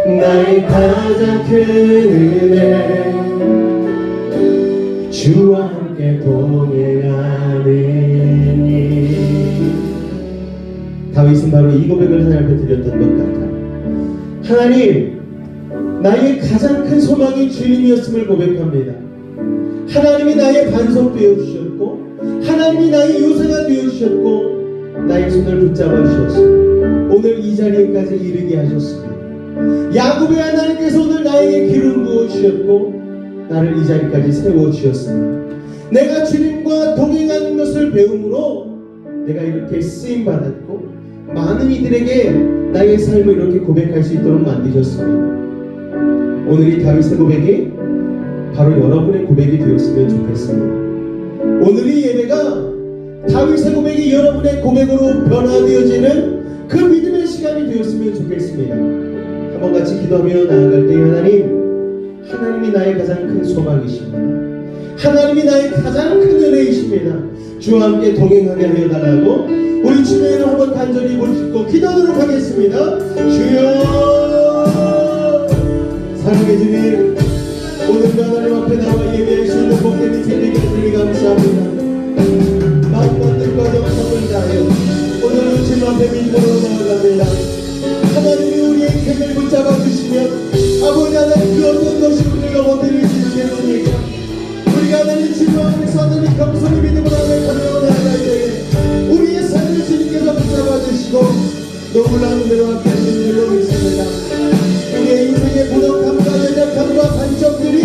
나의 가장 큰 은혜, 주와 함께 동행하느니. 다윗은 바로 이 고백을 하나님께 드렸던 것 같아요. 하나님, 나의 가장 큰 소망이 주님이었음을 고백합니다. 하나님이 나의 반석 되어주셨고, 하나님이 나의 요새가 되어주셨고, 나의 손을 붙잡아 주셨습니다. 오늘 이 자리에까지 이르게 하셨습니다. 야곱의 하나님께서 오늘 나에게 기름 부어 주셨고 나를 이 자리까지 세워 주셨습니다. 내가 주님과 동행하는 것을 배움으로 내가 이렇게 쓰임 받았고 많은 이들에게 나의 삶을 이렇게 고백할 수 있도록 만드셨습니다. 오늘 이 다윗의 고백이 바로 여러분의 고백이 되었으면 좋겠습니다. 오늘 이 예배가 다윗의 고백이 여러분의 고백으로 변화되어지는 그 믿음의 시간이 되었으면 좋겠습니다. 한번 같이 기도하며 나아갈 때 하나님이 나의 가장 큰 소망이십니다. 하나님이 나의 가장 큰 은혜이십니다. 주와 함께 동행하게 하여 달라고 우리 주님의 이름 한번 간절히 부르짖고 기도하도록 하겠습니다. 주여, 사랑의 주님, 오늘도 하나님 앞에 나와 예배할 수 있는 복된 인생을 주님 감사합니다. 마음과 뜻과 정성을 다하여 오늘은 주님 앞에 믿음으로 나아갑니다. 하나님이 우리의 인생을 붙잡아 주시면 아버지 하나님 그 어떤 것이 우리를 넘어뜨릴 수 있겠습니까? 우리가 하나님 주님 앞에서 하나님 겸손히 믿음으로 하나님 나아갈 때에 우리의 삶을 주님께서 붙잡아 주시고 너무나 은혜로 함께 하시는 줄로 믿습니다. 우리의 인생의 부족함과 연약함과 단점들이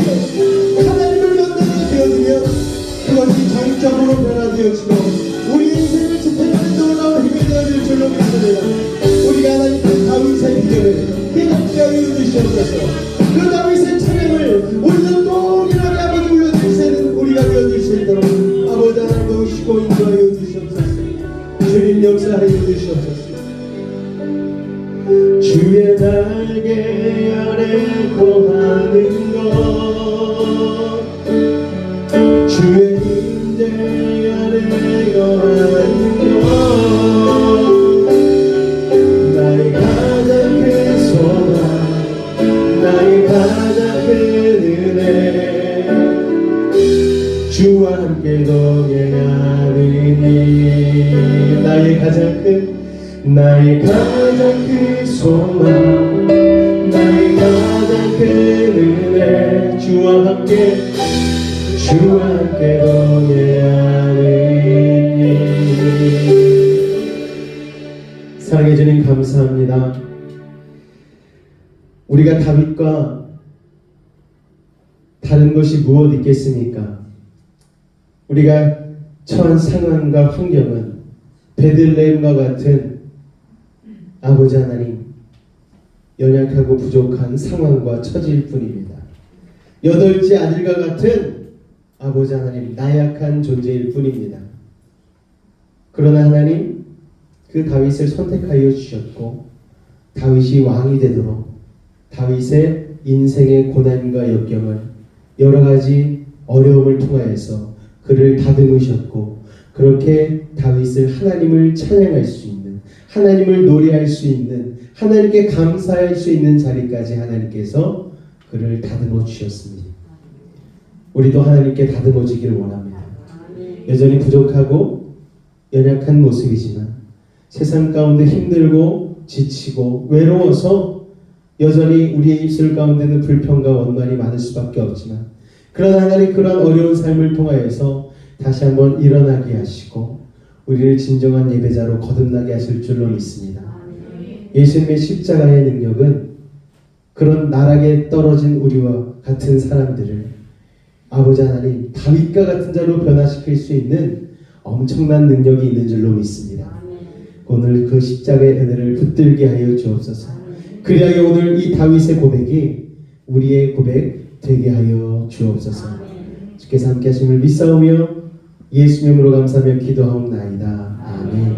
하나님을 만나게 되어지면 그것이 장점으로 변화되어지고 우리의 인생을 지탱하는 놀라운 힘이 되어질 줄로 믿습니다. 우리가 하나님 그 다윗의 비결을 깨닫게 하여 주시옵소서. 그 다윗의 찬양을 우리도 동일하게 수 있도록 아버지 하나님 도우시고 인도하여 주시옵소서. 주님 역사하여 주시옵소서. 주의 날개 아래 거하는 것, 주의 임재 아래 거하는 것, 나의 가장 큰 소망, 나의 가장 큰 은혜, 주와 함께 동행하느니. 나의 가장 큰 소망, 나의 가장 큰 은혜, 주와 함께 동행하느니. 사랑해 주님 감사합니다. 우리가 다윗과 다른 것이 무엇 있겠습니까? 우리가 처한 상황과 환경은 베들레헴과 같은 아버지 하나님 연약하고 부족한 상황과 처지일 뿐입니다. 여덟째 아들과 같은 아버지 하나님 나약한 존재일 뿐입니다. 그러나 하나님 그 다윗을 선택하여 주셨고 다윗이 왕이 되도록 다윗의 인생의 고난과 역경을 여러 가지 어려움을 통하여서 그를 다듬으셨고 그렇게 다윗을 하나님을 찬양할 수 있는, 하나님을 노래할 수 있는, 하나님께 감사할 수 있는 자리까지 하나님께서 그를 다듬어 주셨습니다. 우리도 하나님께 다듬어지기를 원합니다. 여전히 부족하고 연약한 모습이지만 세상 가운데 힘들고 지치고 외로워서 여전히 우리의 입술 가운데는 불평과 원망이 많을 수밖에 없지만 그러나 하나님 그러한 어려운 삶을 통하여서 다시 한번 일어나게 하시고 우리를 진정한 예배자로 거듭나게 하실 줄로 믿습니다. 예수님의 십자가의 능력은 그런 나락에 떨어진 우리와 같은 사람들을 아버지 하나님 다윗과 같은 자로 변화시킬 수 있는 엄청난 능력이 있는 줄로 믿습니다. 오늘 그 십자가의 은혜를 붙들게 하여 주옵소서. 그리하여 오늘 이 다윗의 고백이 우리의 고백 되게 하여 주옵소서. 주께서 함께 하심을 믿사오며 예수님으로 감사하며 기도하옵나이다. 아멘.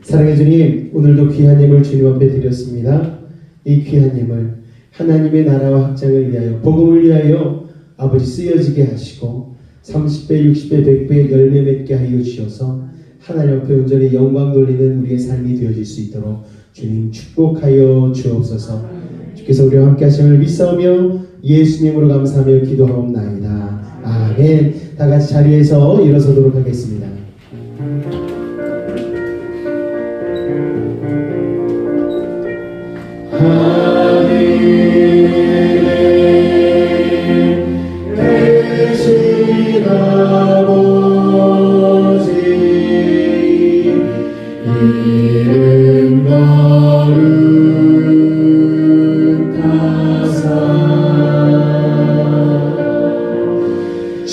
사랑해 주님, 오늘도 귀한 예물 주님 앞에 드렸습니다. 이 귀한 예물 하나님의 나라와 확장을 위하여 복음을 위하여 아버지 쓰여지게 하시고 30배, 60배, 100배 열매 맺게 하여 주셔서 하나님 앞에 온전히 영광 돌리는 우리의 삶이 되어질 수 있도록 주님 축복하여 주옵소서. 주께서 우리와 함께 하심을 믿사오며 예수님으로 감사하며 기도하옵나이다. 아멘. 다 같이 자리에서 일어서도록 하겠습니다.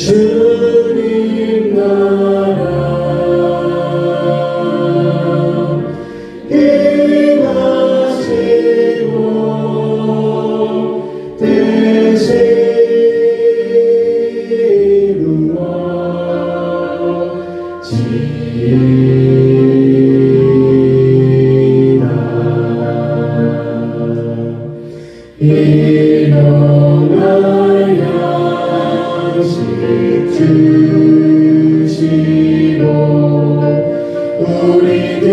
주님 나라 임하시고 대신 이루어지리라. 일어나 양식 주시고 우리들의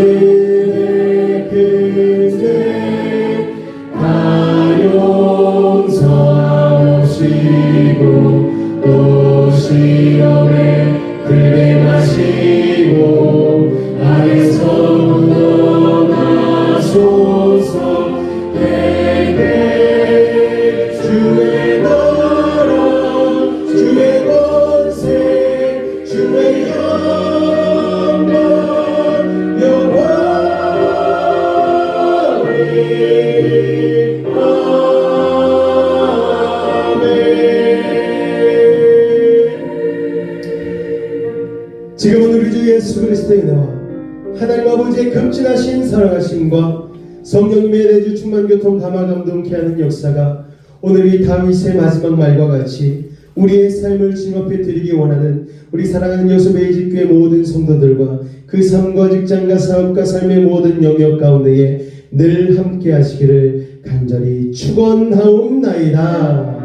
그죄 다 용서하시고 또 시험에 들게 마시고 아래서 떠나소서. 주의 나라 주의 권세 주의 영광 영원히 아멘. 지금은 우리 주 예수 그리스도의 나와 하나님 아버지의 급진하신 사랑하심과 성령님의 내주 충만 교통 감화 감동케 하는 역사가 오늘 이 다윗의 마지막 말과 같이 우리의 삶을 주님 앞에 드리기 원하는 우리 사랑하는 여수베이직교회 모든 성도들과 그 삶과 직장과 사업과 삶의 모든 영역 가운데에 늘 함께 하시기를 간절히 축원하옵나이다.